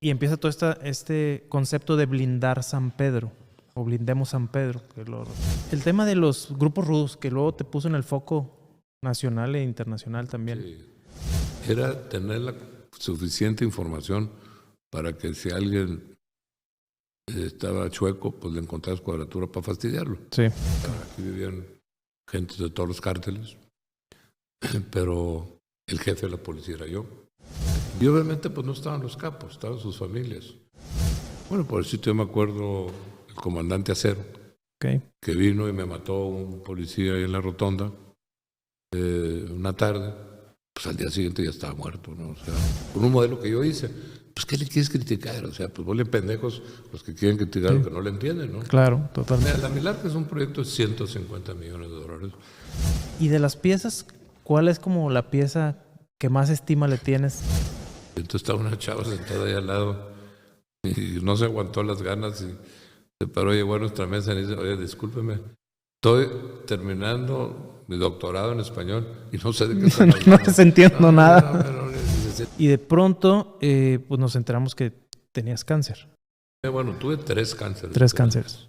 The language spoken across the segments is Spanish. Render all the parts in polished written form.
Y empieza todo este concepto de blindar San Pedro, o blindemos San Pedro. El tema de los grupos rudos, que luego te puso en el foco nacional e internacional también. Sí. Era tener la suficiente información para que si alguien estaba chueco, pues le encontraras cuadratura para fastidiarlo. Sí. Aquí vivían gente de todos los cárteles, pero el jefe de la policía era yo. Y obviamente pues no estaban los capos, estaban sus familias. Bueno, por eso yo me acuerdo el comandante Acero, que vino y me mató un policía ahí en la rotonda una tarde. Pues al día siguiente ya estaba muerto, ¿no? O sea, con un modelo que yo hice. Pues, ¿qué le quieres criticar? O sea, pues vuelven pendejos los que quieren criticar lo que no le entienden, ¿no? Claro, totalmente. Mira, la Milarca es un proyecto de $150 millones. Y de las piezas, ¿cuál es como la pieza que más estima le tienes? Entonces estaba una chava sentada ahí al lado y no se aguantó las ganas y se paró, llegó a nuestra mesa y dice, oye, discúlpeme, estoy terminando mi doctorado en español y no sé de qué está hablando. No les entiendo nada. Y de pronto, pues nos enteramos que tenías cáncer. Bueno, tuve 3 cánceres. 3 cánceres.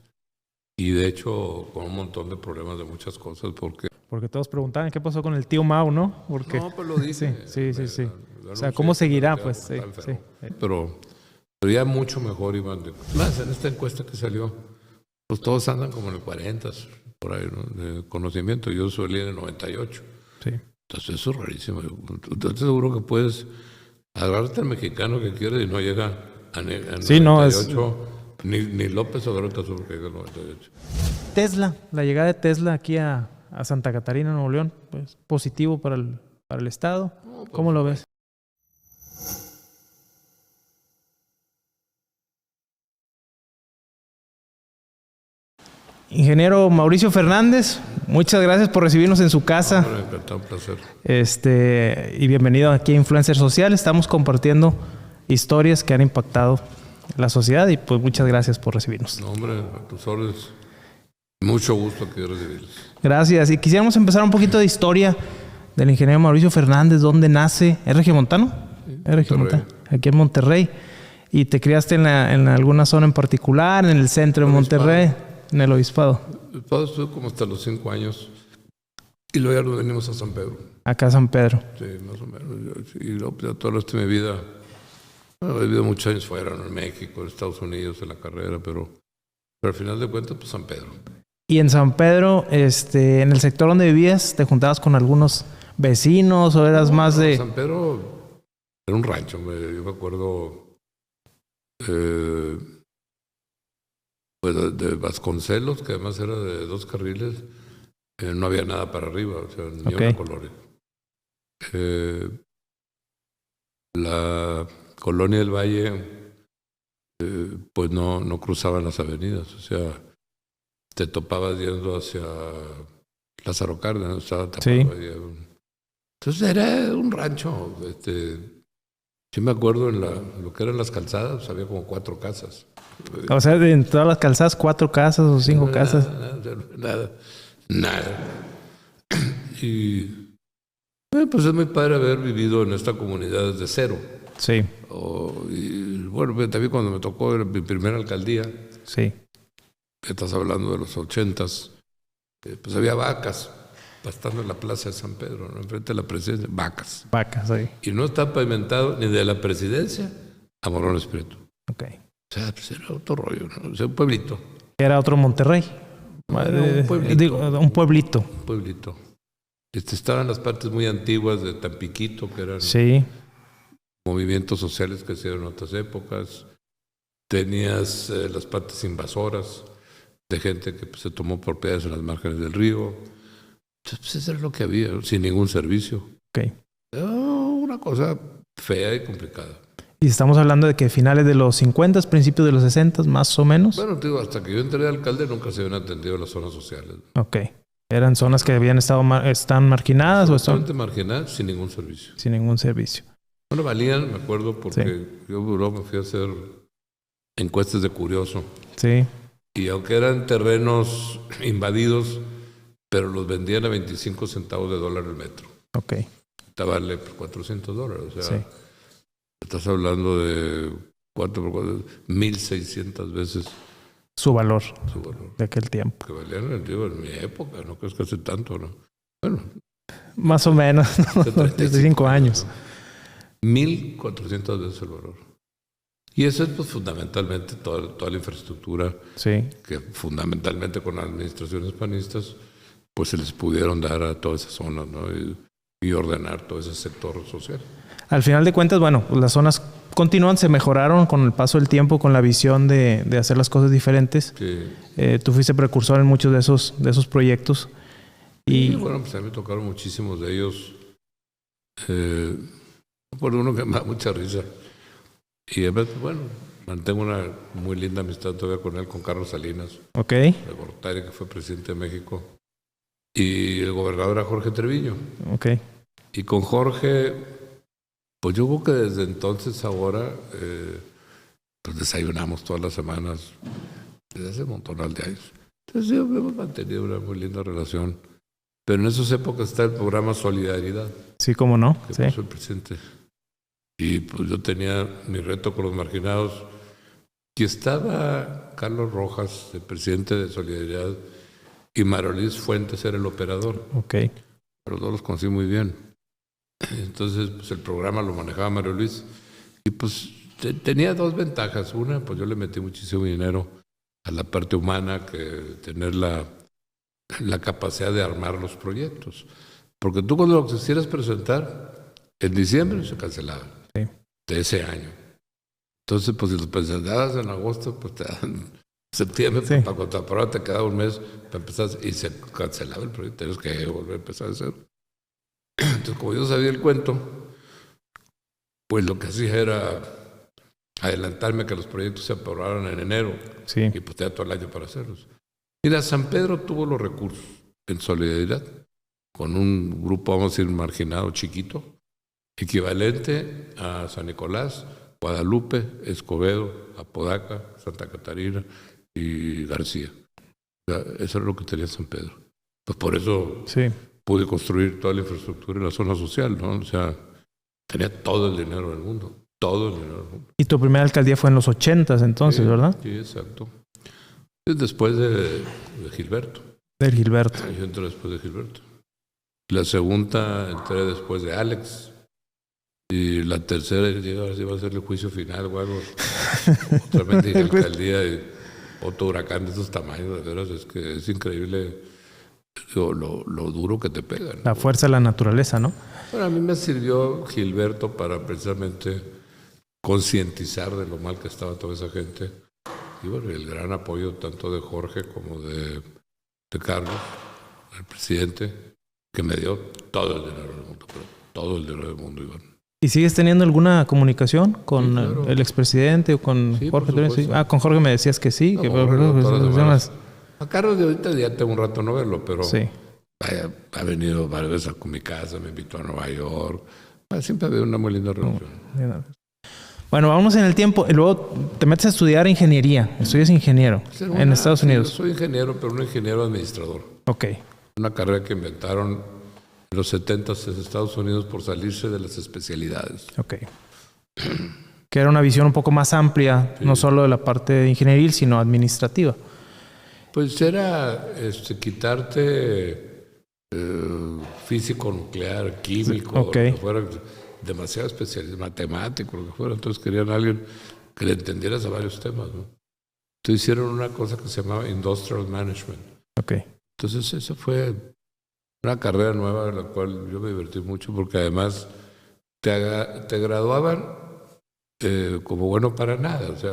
Y de hecho, con un montón de problemas de muchas cosas, porque todos preguntaban qué pasó con el tío Mau, ¿no? Porque, no, pues lo dije. Sí. O sea, ¿cómo seguirá? Pues sí. Pero ya mucho mejor, Iván. Más en esta encuesta que salió, pues todos andan como en el 40, por ahí, ¿no? De conocimiento. Yo salí en el 98. Sí. Entonces eso es rarísimo. Estoy seguro que puedes agarrarte al mexicano que quiere y no llega a 98. No, es... Ni López Obrador está seguro que llega al 98. Tesla, la llegada de Tesla aquí a Santa Catarina, Nuevo León, pues positivo para el estado. No, pues, ¿cómo lo ves? Ingeniero Mauricio Fernández, muchas gracias por recibirnos en su casa. Un placer. Y bienvenido aquí a Influencer Social. Estamos compartiendo historias que han impactado la sociedad y pues muchas gracias por recibirnos. No, hombre, a tus órdenes. Mucho gusto que recibirlos. Gracias. Y quisiéramos empezar un poquito de historia del ingeniero Mauricio Fernández. ¿Dónde nace? ¿Es regiomontano? Sí, es regiomontano. Aquí en Monterrey. ¿Y te criaste en alguna zona en particular? ¿En el centro de Monterrey? En el Obispado. El Obispado estuve como hasta los 5 años. Y luego ya nos venimos a San Pedro. Acá a San Pedro. Sí, más o menos. Y luego ya todo el resto de mi vida. Bueno, he vivido muchos años fuera, ¿no? En México, en Estados Unidos, en la carrera, pero al final de cuentas, pues San Pedro. Y en San Pedro, en el sector donde vivías, ¿te juntabas con algunos vecinos o eras más de...? San Pedro era un rancho. Yo me acuerdo pues de Vasconcelos, que además era de 2 carriles. No había nada para arriba, o sea, ni una colonia. La Colonia del Valle, pues no cruzaban las avenidas, o sea, te topabas yendo hacia Lázaro Cárdenas, estaba tapado. Sí. Entonces era un rancho. Sí me acuerdo en lo que eran las calzadas, había como 4 casas. O sea, en todas las calzadas, 4 casas o 5 casas. Nada. Y pues es muy padre haber vivido en esta comunidad desde cero. Sí. Y bueno, también cuando me tocó mi primera alcaldía. Sí. Estás hablando de los 80s. Pues había vacas pastando en la plaza de San Pedro, ¿no? Enfrente de la presidencia, vacas. Vacas, sí. Y no está pavimentado ni de la presidencia a Morones Prieto. Ok. O sea, pues era otro rollo, ¿no? O sea, un pueblito. Era otro Monterrey. Un pueblito. Un pueblito. Un pueblito. Estaban las partes muy antiguas de Tampiquito, que eran movimientos sociales que se dieron en otras épocas. Tenías las partes invasoras de gente que pues, se tomó propiedades en las márgenes del río. Entonces, pues, eso era lo que había, sin ningún servicio. Okay. Una cosa fea y complicada. Y estamos hablando de que finales de los 50, principios de los 60, más o menos. Bueno, te digo, hasta que yo entré de alcalde nunca se habían atendido las zonas sociales. Ok. ¿Eran zonas que habían están marginadas o están? Marginadas, sin ningún servicio. Sin ningún servicio. Bueno, valían, me acuerdo, porque yo me fui a hacer encuestas de curioso. Sí. Y aunque eran terrenos invadidos, pero los vendían a 25 centavos de dólar el metro. Ok. Vale $400. O sea, estás hablando de 4 por 4, 1,600 veces Su valor su valor. de aquel tiempo. Que valían, digo, en mi época, no crees que hace tanto, ¿no? Bueno, Más o menos, hace 35 años. ¿no? 1,400 veces el valor. Y eso es pues, fundamentalmente toda la infraestructura Sí. que fundamentalmente con administraciones panistas pues se les pudieron dar a toda esa zona, ¿no? Y ordenar todo ese sector social. Al final de cuentas, bueno, pues las zonas continúan, se mejoraron con el paso del tiempo, con la visión de hacer las cosas diferentes. Sí. Tú fuiste precursor en muchos de esos proyectos. Y bueno, pues a mí me tocaron muchísimos de ellos. Por uno que me da mucha risa. Y además, bueno, mantengo una muy linda amistad todavía con él, con Carlos Salinas, Ok. de Gortari, que fue presidente de México. Y el gobernador era Jorge Treviño. Ok. Y con Jorge, pues yo creo que desde entonces ahora, pues desayunamos todas las semanas, desde hace un montón de años. Entonces sí, hemos mantenido una muy linda relación. Pero en esas épocas está el programa Solidaridad, Sí, cómo no. que Sí. puso el presidente. Y pues yo tenía mi reto con los marginados. Y estaba Carlos Rojas, el presidente de Solidaridad, y Marolis Fuentes era el operador. Ok. Pero todos los conocí muy bien. Entonces, pues el programa lo manejaba Mario Luis. Y pues tenía dos ventajas. Una, pues yo le metí muchísimo dinero a la parte humana, que tener la capacidad de armar los proyectos. Porque tú cuando lo quisieras presentar, en diciembre se cancelaba. Sí. De ese año. Entonces, pues si lo presentabas en agosto, pues te dan septiembre, Sí. para contratar, te quedaba un mes para empezar y se cancelaba el proyecto. Tienes que volver a empezar a hacer. Entonces, como yo sabía el cuento, pues lo que hacía era adelantarme que los proyectos se aprobaran en enero Sí. y pues tenía todo el año para hacerlos. Mira, San Pedro tuvo los recursos en Solidaridad, con un grupo, vamos a decir, marginado chiquito, equivalente a San Nicolás, Guadalupe, Escobedo, Apodaca, Santa Catarina y García. O sea, eso era lo que tenía San Pedro. Pues por eso Sí. pude construir toda la infraestructura en la zona social, ¿no? O sea, tenía todo el dinero del mundo, todo el dinero del mundo. Y tu primera alcaldía fue en los 80s entonces, Sí, ¿verdad? Sí, exacto. Es después de Gilberto. Del Gilberto. Yo entré después de Gilberto. La segunda entré después de Alex. Y la tercera, ahora sí va a ser el juicio final o algo. Otra mendiga alcaldía y otro huracán de esos tamaños, de veras, es que es increíble lo duro que te pegan. La fuerza de la naturaleza, ¿no? Bueno, a mí me sirvió Gilberto para precisamente concientizar de lo mal que estaba toda esa gente. Y bueno, el gran apoyo tanto de Jorge como de Carlos, el presidente, que me dio todo el dinero del mundo, pero todo el dinero del mundo, Iván. ¿Y sigues teniendo alguna comunicación con Sí, claro. el expresidente o con Sí, Jorge? por supuesto. Ah, con Jorge me decías que sí. No, que Jorge, pues, todas las los semanas. demás. A Carlos de ahorita ya tengo un rato no verlo, pero Sí. vaya, ha venido varias veces a mi casa, me invitó a Nueva York. Siempre ha habido una muy linda relación. Bueno, vamos en el tiempo. Y luego te metes a estudiar ingeniería. Estudias ingeniero en Estados Unidos. Yo soy ingeniero, pero un ingeniero administrador. Ok. Una carrera que inventaron en los 70s en Estados Unidos por salirse de las especialidades. Ok. Que era una visión un poco más amplia, no solo de la parte ingenieril, sino administrativa. Pues era quitarte físico nuclear, químico, Ok. lo que fuera, demasiado especialista, matemático, lo que fuera. Entonces querían a alguien que le entendieras a varios temas, ¿no? Entonces hicieron una cosa que se llamaba Industrial Management. Ok. Entonces esa fue una carrera nueva en la cual yo me divertí mucho porque además te graduaban como bueno para nada, o sea,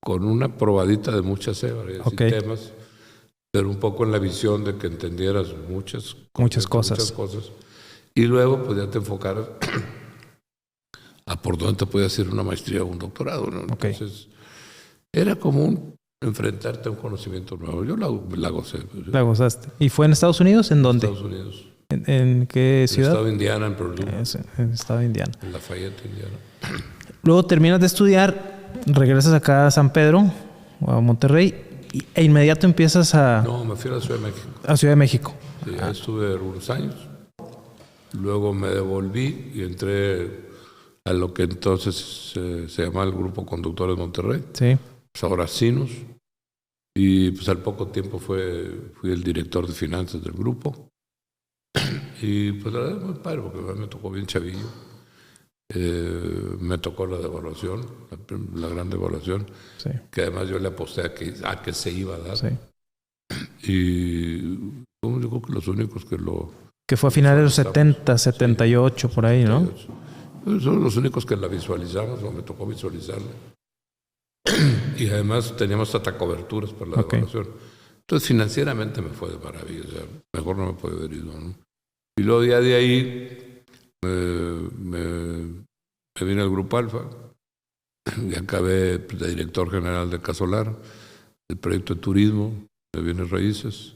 con una probadita de muchas áreas Ok. y temas, pero un poco en la visión de que entendieras muchas cosas. Y luego pues ya te enfocaras a por dónde te podías ir una maestría o un doctorado, ¿no? Ok. Entonces era como enfrentarte a un conocimiento nuevo. Yo la gocé. La gozaste. ¿Y fue en Estados Unidos? ¿En dónde? Estados Unidos. ¿En qué En el ciudad? estado de Indiana, en Purdue, En el estado de Indiana. en Lafayette, Indiana. Luego terminas de estudiar, regresas acá a San Pedro o a Monterrey e inmediato empiezas No, me fui a la Ciudad de México. a Ciudad de México. Sí, ahí estuve algunos años. Luego me devolví y entré a lo que entonces se llamaba el Grupo Conductores Monterrey, Sí. pues ahora Sinus, y pues al poco tiempo fui el director de finanzas del grupo, y pues la verdad es muy padre, porque me tocó bien chavillo, me tocó la devaluación, la gran devaluación, Sí. que además yo le aposté a que se iba a dar, Sí. y yo creo que los únicos que Que fue a finales de los 70, 78, por ahí, ¿no? son los únicos que la visualizamos, o me tocó visualizarla. Y además teníamos hasta coberturas para la devaluación. Entonces financieramente me fue de maravilla, o sea, mejor no me puede haber ido, ¿no? Y luego ya de ahí me vine al Grupo Alfa y acabé de director general de Casolar, el proyecto de turismo de bienes raíces.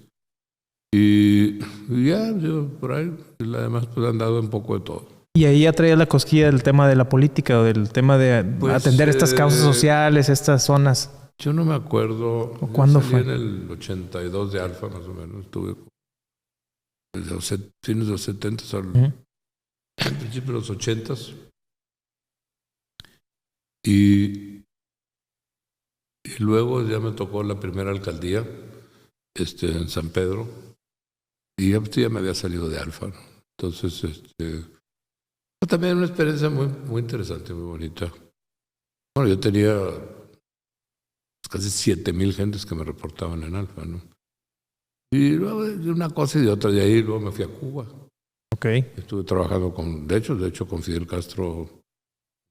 Y ya, yo por ahí, además pues han dado un poco de todo. Y ahí ya traía la cosquilla del tema de la política o del tema de atender estas causas sociales, estas zonas. Yo no me acuerdo. ¿O cuándo salí fue? En el 82 de Alfa, más o menos. Estuve desde los fines de los 70 al principio de los 80. Y luego ya me tocó la primera alcaldía en San Pedro. Y ya me había salido de Alfa, ¿no? Entonces, también una experiencia muy, muy interesante, muy bonita. Bueno, yo tenía casi 7,000 gentes que me reportaban en Alfa, ¿no? Y luego de una cosa y de otra, de ahí luego me fui a Cuba. Ok. Estuve trabajando de hecho, con Fidel Castro un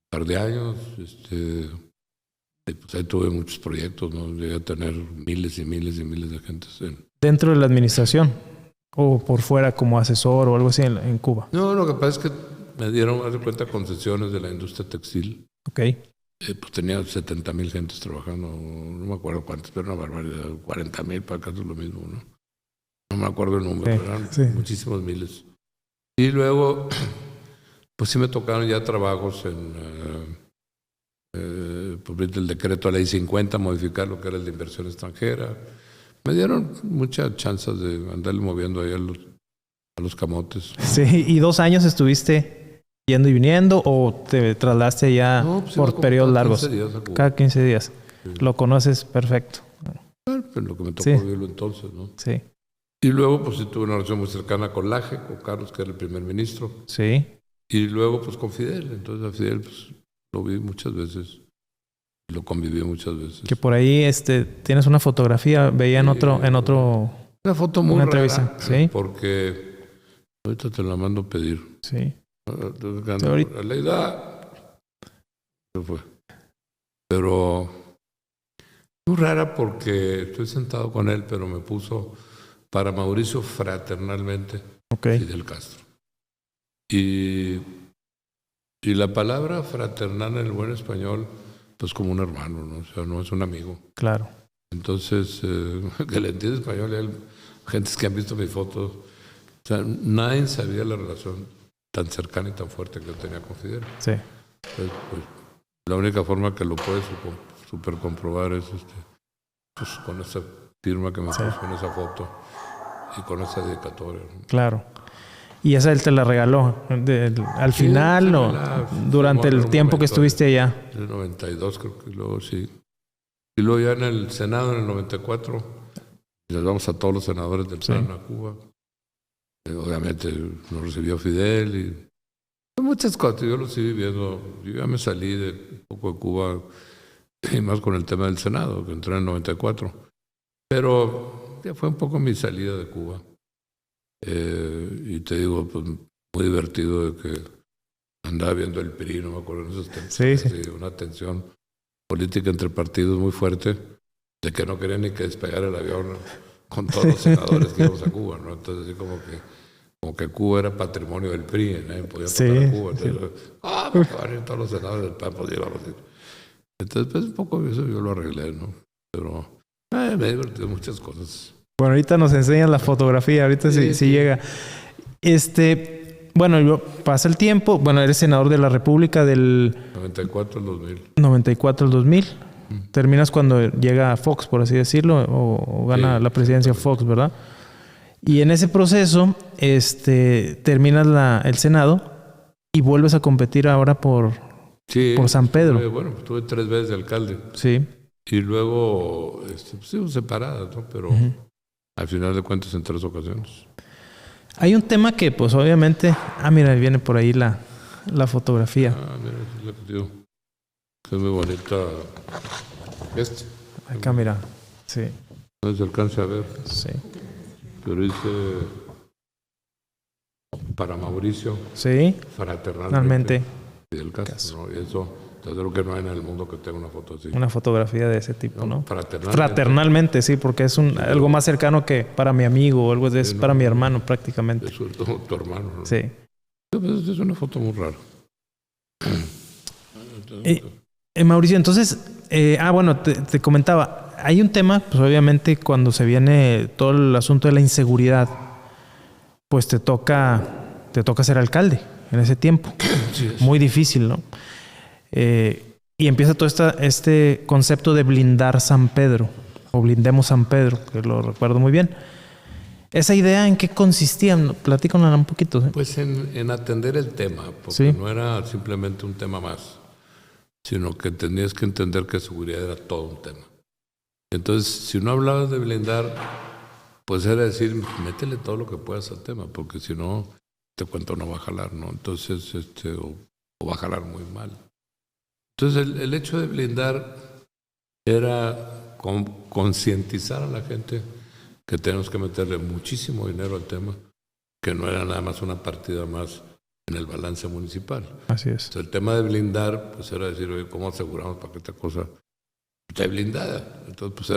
par de años. Pues ahí tuve muchos proyectos, ¿no? Llegué a tener miles y miles y miles de gentes. ¿Dentro de la administración? ¿O por fuera como asesor o algo así en Cuba? No, lo que pasa es que me dieron, haz de cuenta, concesiones de la industria textil. Ok. Pues tenía 70,000 gentes trabajando, no me acuerdo cuántas, pero una barbaridad, 40,000 para acá es lo mismo, ¿no? No me acuerdo el número, pero eran muchísimos miles. Y luego, pues sí me tocaron ya trabajos pues el decreto de ley 50, modificar lo que era el de inversión extranjera. Me dieron muchas chances de andarle moviendo ahí a los camotes. Sí, ¿y 2 años estuviste yendo y viniendo o te trasladaste ya por periodos largos? Cada 15 días. Sí. Lo conoces perfecto. Bueno, pues lo que me tocó vivirlo entonces, ¿no? Sí. Y luego, pues sí tuve una relación muy cercana con Laje, con Carlos, que era el primer ministro. Sí. Y luego, pues con Fidel. Entonces a Fidel, pues lo vi muchas veces. Lo conviví muchas veces. Que por ahí tienes una fotografía, veía en otro una foto muy una rara, entrevista, ¿sí? Porque ahorita te la mando a pedir. Sí. La edad se fue. Pero muy rara porque estoy sentado con él, pero me puso para Mauricio fraternalmente Fidel Castro. Y la palabra fraternal en el buen español, pues como un hermano, ¿no? O sea, no es un amigo. Claro. Entonces, que le entiende español, hay gentes que han visto mis fotos. O sea, nadie sabía la relación tan cercana y tan fuerte que yo tenía con Fidel. Sí. Pues, la única forma que lo puedes super comprobar es pues, con esa firma que me puso, con esa foto y con esa dedicatoria, ¿no? Claro. ¿Y esa él te la regaló al final o durante el tiempo que estuviste allá? En el 92 creo que luego sí. Y luego ya en el Senado en el 94, les vamos a todos los senadores del PAN a Cuba. Obviamente nos recibió Fidel y muchas cosas. Yo lo sigo viendo. Yo ya me salí un poco de Cuba y más con el tema del Senado, que entré en el 94. Pero ya fue un poco mi salida de Cuba. Y te digo, pues muy divertido de que andaba viendo el PRI, no me acuerdo en esos tiempos. Sí. Una tensión política entre partidos muy fuerte, de que no querían ni que despegara el avión con todos los senadores que íbamos a Cuba, ¿no? Entonces, así como que Cuba era patrimonio del PRI, nadie podía tocar a Cuba. Entonces, todos los senadores del PAN podían llevarlos. Entonces, pues un poco eso yo lo arreglé, ¿no? Pero me he divertido muchas cosas. Bueno, ahorita nos enseñan la fotografía, ahorita sí llega. Bueno, pasa el tiempo. Bueno, eres senador de la República del 94 al 2000. 94 al 2000. Terminas cuando llega Fox, por así decirlo, o gana la presidencia Fox, ¿verdad? Y en ese proceso, terminas el Senado y vuelves a competir ahora por San Pedro. Estuve 3 veces de alcalde. Sí. Y luego, separadas, ¿no? Pero al final de cuentas en 3 ocasiones. Hay un tema que, pues obviamente... mira, viene por ahí la fotografía. Mira, es lo que digo. Es muy bonita. Acá, mira. Sí. No se alcanza a ver. Sí. Pero dice... Para Mauricio. Sí. Fraternalmente. Fidel Castro, ¿no? Y eso, te creo que no hay en el mundo que tenga una foto así. Una fotografía de ese tipo, ¿no? Fraternalmente, sí, porque es algo más cercano que para mi amigo o algo de eso, para mi hermano prácticamente. Es sobre todo tu hermano, ¿no? Sí. Pues es una foto muy rara. Mauricio, entonces, te comentaba, hay un tema, pues obviamente cuando se viene todo el asunto de la inseguridad, pues te toca ser alcalde en ese tiempo. Sí, muy difícil, ¿no? Y empieza todo este concepto de blindar San Pedro, o blindemos San Pedro, que lo recuerdo muy bien. ¿Esa idea en qué consistía? Platícanos un poquito. ¿Sí? Pues en atender el tema, porque no era simplemente un tema más, sino que tenías que entender que seguridad era todo un tema. Entonces, si no hablabas de blindar, pues era decir, métele todo lo que puedas al tema, porque si no, te cuento no va a jalar, ¿no? Entonces, o va a jalar muy mal. Entonces, el hecho de blindar era concientizar a la gente que tenemos que meterle muchísimo dinero al tema, que no era nada más una partida más en el balance municipal. Así es. Entonces, el tema de blindar, pues era decir, oye, ¿cómo aseguramos para que esta cosa esté blindada? Entonces, pues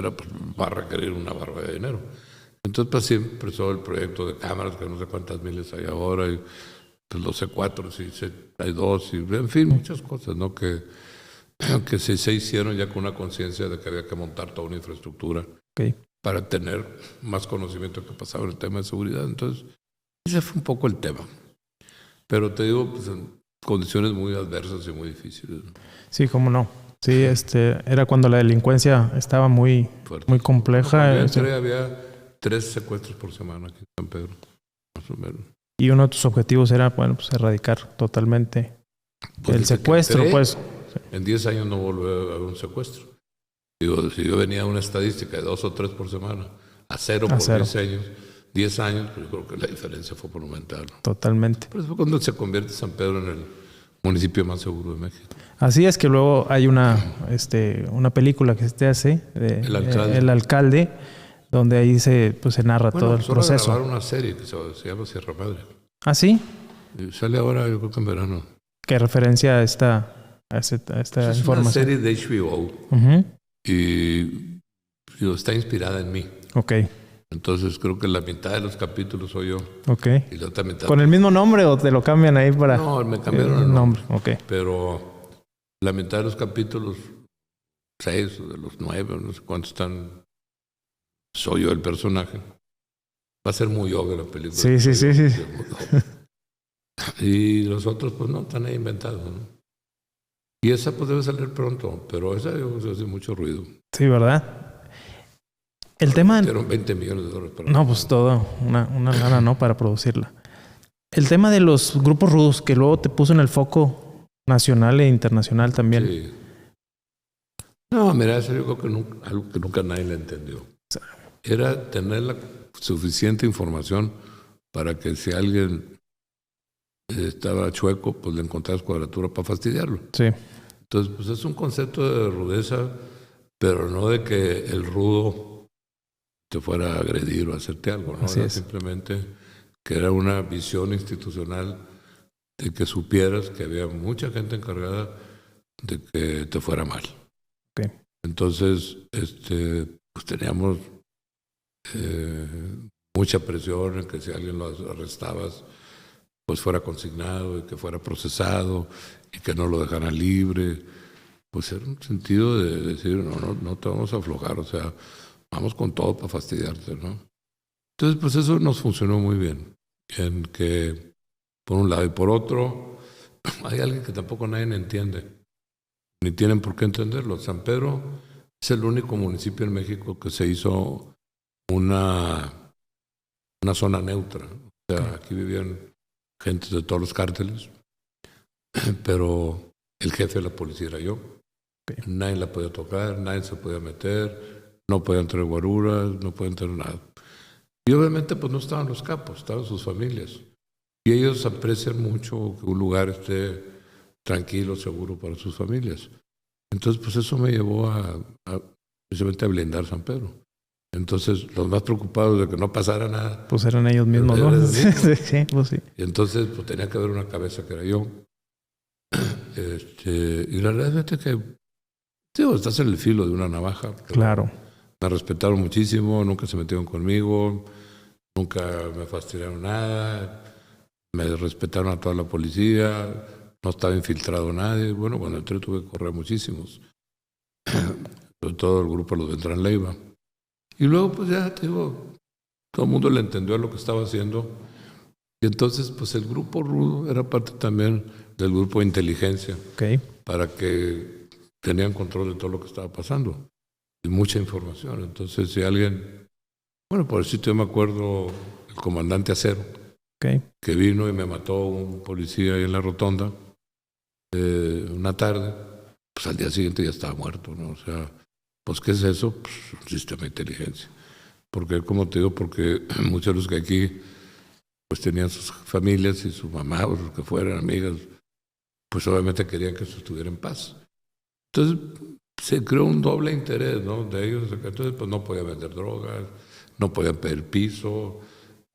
va a requerir una barbaridad de dinero. Entonces, pues siempre empezó el proyecto de cámaras, que no sé cuántas miles hay ahora, y pues los C4, sí, hay 2, y en fin, muchas cosas, ¿no? Que se hicieron ya con una conciencia de que había que montar toda una infraestructura para tener más conocimiento que pasaba en el tema de seguridad. Entonces, ese fue un poco el tema. Pero te digo, pues en condiciones muy adversas y muy difíciles. Sí, cómo no. Sí, era cuando la delincuencia estaba muy compleja. Había 3 secuestros por semana aquí en San Pedro, más o menos. Y uno de tus objetivos era, pues erradicar totalmente el secuestro, pues. En 10 años no volvió a haber un secuestro. Digo, si yo venía a una estadística de 2 o 3 por semana, a 0 por 10 años, pues yo creo que la diferencia fue monumental. Totalmente. Pero eso fue cuando se convierte San Pedro en el municipio más seguro de México. Así es, que luego hay una película que se hace de El Alcalde, donde ahí se narra todo el proceso. Grabar una serie que se llama Sierra Madre. ¿Ah, sí? Y sale ahora, yo creo que en verano. ¿Qué referencia a esta información? Es una serie de HBO. Uh-huh. Y está inspirada en mí. Ok. Entonces creo que la mitad de los capítulos soy yo. Ok. Y la otra mitad... ¿Con el mismo nombre o te lo cambian ahí para...? No, me cambiaron el nombre. Ok. Pero la mitad de los capítulos, 6 de los 9, no sé cuántos están, soy yo el personaje. Va a ser muy obvio la película. Sí. Y los otros, pues no, están ahí inventados, ¿no? Y esa pues debe salir pronto, pero esa se hace mucho ruido. Sí, ¿verdad? El tema... Dieron $20 millones para... No, pues todo, una lana, ¿no? Para producirla. El tema de los grupos rudos, que luego te puso en el foco nacional e internacional también. Sí. No, mira, eso yo creo que algo que nunca nadie le entendió. Era tener la suficiente información para que si alguien estaba chueco, pues le encontraras cuadratura para fastidiarlo. Sí. Entonces, pues es un concepto de rudeza, pero no de que el rudo te fuera a agredir o a hacerte algo, ¿no? Era simplemente que era una visión institucional de que supieras que había mucha gente encargada de que te fuera mal. Okay. Entonces, pues teníamos mucha presión en que si alguien lo arrestabas, pues fuera consignado y que fuera procesado y que no lo dejaran libre. Pues era un sentido de decir, no te vamos a aflojar, o sea, vamos con todo para fastidiarte, ¿no? Entonces, pues eso nos funcionó muy bien, en que, por un lado y por otro, hay alguien que tampoco nadie entiende, ni tienen por qué entenderlo. San Pedro es el único municipio en México que se hizo una zona neutra. O sea, aquí vivían gentes de todos los cárteles pero el jefe de la policía era yo. Okay. Nadie la podía tocar, nadie se podía meter, no podían traer guaruras, no podían traer nada. Y obviamente pues no estaban los capos, estaban sus familias. Y ellos aprecian mucho que un lugar esté tranquilo, seguro para sus familias. Entonces pues eso me llevó precisamente a blindar San Pedro. Entonces los más preocupados de que no pasara nada. Pues eran ellos mismos, ¿no? Sí, pues sí. Y entonces pues tenía que haber una cabeza que era yo. Y la realidad es que estás en el filo de una navaja. Claro. Me respetaron muchísimo, nunca se metieron conmigo, nunca me fastidiaron nada, me respetaron a toda la policía, no estaba infiltrado nadie. Bueno, cuando entré tuve que correr muchísimos, sobre todo el grupo de los Beltrán Leiva. Y luego pues ya te digo, todo el mundo le entendió lo que estaba haciendo. Y entonces pues el grupo rudo era parte también del grupo de inteligencia, okay, para que tenían control de todo lo que estaba pasando y mucha información. Entonces si alguien, bueno, por eso yo me acuerdo el comandante Acero, okay, que vino y me mató un policía ahí en la rotonda una tarde, pues al día siguiente ya estaba muerto, ¿no? O sea, pues ¿qué es eso? Pues un sistema de inteligencia. Porque, como te digo, porque muchos de los que aquí pues tenían sus familias y su mamá o los que fueran amigas, pues obviamente querían que eso estuviera en paz. Entonces se creó un doble interés, ¿no? De ellos. Entonces pues no podían vender drogas, no podían pedir piso,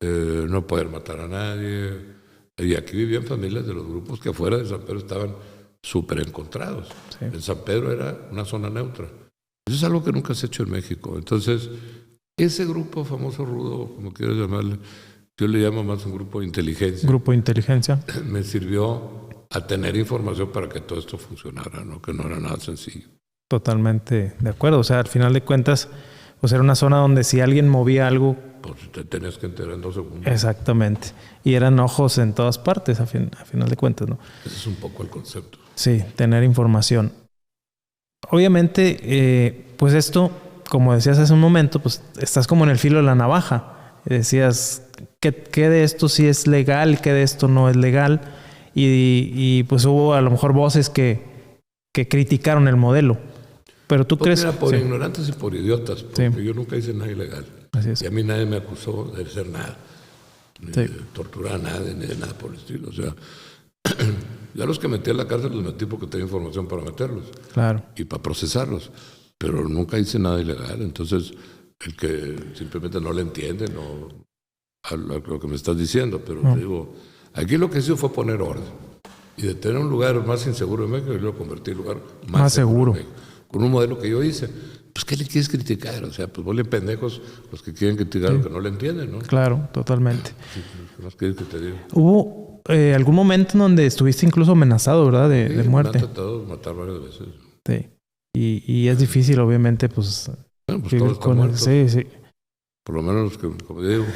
no podían matar a nadie. Y aquí vivían familias de los grupos que afuera de San Pedro estaban súper encontrados. Sí. En San Pedro era una zona neutra. Eso es algo que nunca se ha hecho en México. Entonces, ese grupo famoso rudo, como quieras llamarle, yo le llamo más un grupo de inteligencia. Grupo de inteligencia. Me sirvió a tener información para que todo esto funcionara, ¿no? Que no era nada sencillo. Totalmente de acuerdo. O sea, al final de cuentas, pues era una zona donde si alguien movía algo, pues te tenías que enterar en 2 segundos. Exactamente. Y eran ojos en todas partes, a final de cuentas, ¿no? Ese es un poco el concepto. Sí, tener información. Obviamente, pues esto, como decías hace un momento, pues estás como en el filo de la navaja. Decías, ¿qué de esto sí es legal? ¿Qué de esto no es legal? Y pues hubo a lo mejor voces que criticaron el modelo. Pero tú crees... Mira, por ignorantes y por idiotas, porque yo nunca hice nada ilegal. Así es. Y a mí nadie me acusó de hacer nada, ni de torturar a nadie, ni de nada por el estilo. O sea, ya los que metí a la cárcel los metí porque tenía información para meterlos. Claro. Y para procesarlos. Pero nunca hice nada ilegal. Entonces, el que simplemente no le entiende, no a lo que me estás diciendo. Pero digo, aquí lo que hizo fue poner orden. Y de tener un lugar más inseguro en México, yo lo convertí en un lugar más seguro. Con un modelo que yo hice. Pues, ¿qué le quieres criticar? O sea, pues ponle pendejos los que quieren criticar lo que no le entienden, ¿no? Claro, totalmente. ¿Qué más quieres que te diga? Hubo algún momento en donde estuviste incluso amenazado, ¿verdad? De muerte. Me han tratado de matar varias veces. Sí. Y es difícil, obviamente, pues... Bueno, pues todos están muertos. Sí. Por lo menos, como digo,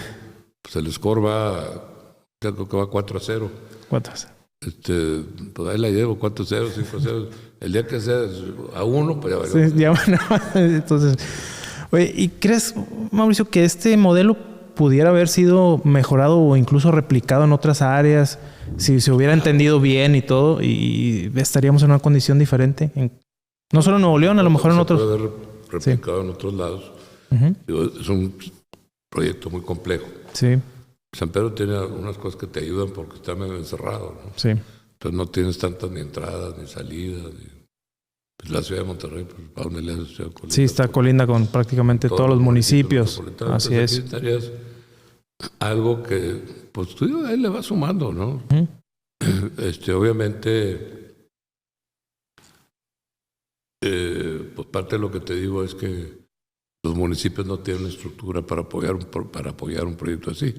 pues el score creo que va 4-0. 4-0. Pues ahí la llevo, 4-0, 5-0. El día que sea a 1, pues ya va. Sí, ya bueno. Entonces, oye, ¿y crees, Mauricio, que este modelo pudiera haber sido mejorado o incluso replicado en otras áreas si se hubiera entendido bien y todo, y estaríamos en una condición diferente? No solo en Nuevo León, a lo mejor en otros. Se puede haber replicado en otros lados. Es un proyecto muy complejo. Sí. San Pedro tiene algunas cosas que te ayudan porque está medio encerrado, ¿no? Sí. Entonces no tienes tantas ni entradas ni salidas. Pues la ciudad de Monterrey, pues, ¿para dónde le haces? Sí, está colinda con prácticamente todos los municipios. Así es. Aquí estarías algo que, pues tú ahí le vas sumando, ¿no? Obviamente, pues parte de lo que te digo es que los municipios no tienen estructura para apoyar un proyecto así.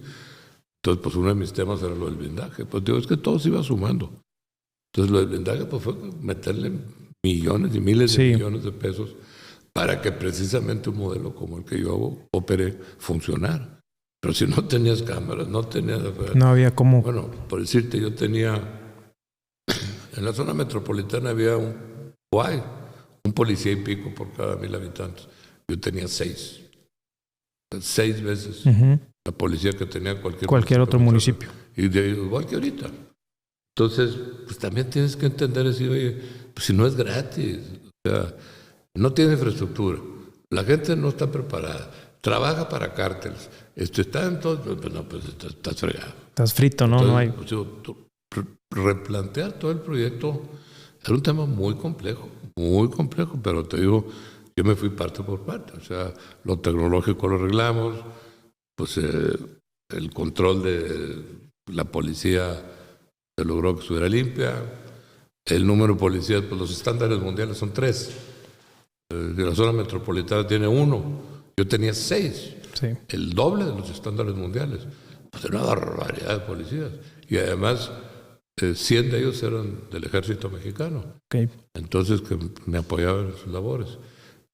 Entonces, pues uno de mis temas era lo del blindaje. Pues digo, es que todo se iba sumando. Entonces, lo del blindaje pues, fue meterle millones y miles de millones de pesos para que precisamente un modelo como el que yo operé funcionara. Pero si no tenías cámaras, no tenías... No había cómo... Bueno, por decirte, yo tenía... En la zona metropolitana había un policía y pico por cada 1,000 habitantes. Yo tenía 6. 6 veces la policía que tenía cualquier otro municipio. Y igual que ahorita. Entonces, pues también tienes que entender, decir, oye, pues si no es gratis, o sea, no tiene infraestructura, la gente no está preparada, trabaja para cárteles, está en todo, pues no, pues estás fregado. Estás frito, ¿no? Entonces, No hay... pues, replantear todo el proyecto era un tema muy complejo, pero te digo, yo me fui parte por parte, o sea, lo tecnológico lo arreglamos, pues el control de la policía se logró que estuviera limpia, el número de policías, pues los estándares mundiales son 3, la zona metropolitana tiene 1, yo tenía 6, Sí. el doble de los estándares mundiales, pues era una barbaridad de policías, y además 100 de ellos eran del ejército mexicano, Okay. entonces que me apoyaban en sus labores.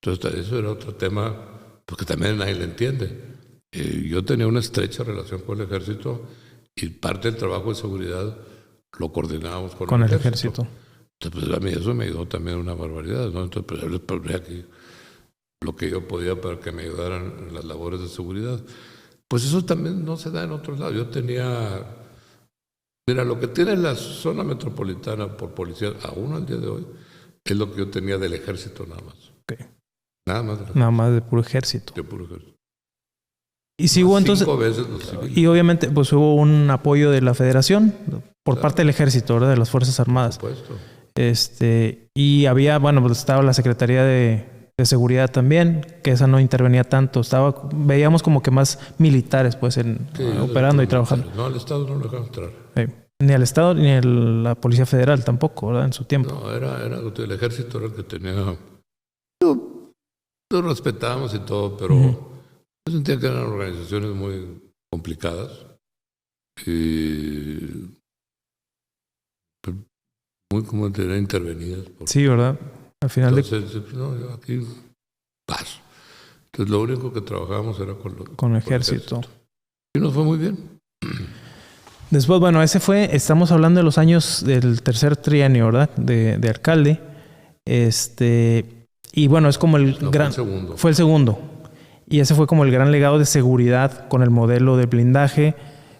Entonces eso era otro tema, porque también nadie le entiende. Yo tenía una estrecha relación con el ejército y parte del trabajo de seguridad lo coordinábamos con el ejército. Entonces, pues, a mí eso me ayudó también una barbaridad, ¿no? Entonces, pues, yo les ponía aquí lo que yo podía para que me ayudaran en las labores de seguridad. Pues eso también no se da en otros lados. Yo tenía... Mira, lo que tiene la zona metropolitana por policía, aún al día de hoy, es lo que yo tenía del ejército nada más. Okay. Nada más del ejército. Nada más de puro ejército. De puro ejército. Y si hubo entonces... 5 veces los civiles. Y obviamente pues hubo un apoyo de la federación por parte del ejército, ¿verdad? De las Fuerzas Armadas. Por supuesto. Y había, bueno, pues estaba la Secretaría de Seguridad también, que esa no intervenía tanto. Veíamos como que más militares pues operando y trabajando. No, al Estado no lo dejaron entrar. Ni al Estado ni a la Policía Federal tampoco, ¿verdad? En su tiempo. No, era el ejército era el que tenía... Lo respetábamos y todo, pero yo sentía que eran organizaciones muy complicadas y pues, muy como tener intervenidas. Sí, ¿verdad? Al final entonces, no, yo aquí paso. Entonces lo único que trabajábamos era con el ejército. Y nos fue muy bien. Después, bueno, estamos hablando de los años del tercer trienio, ¿verdad? De alcalde. Y bueno, es como el gran... Fue el segundo. Y ese fue como el gran legado de seguridad con el modelo de blindaje.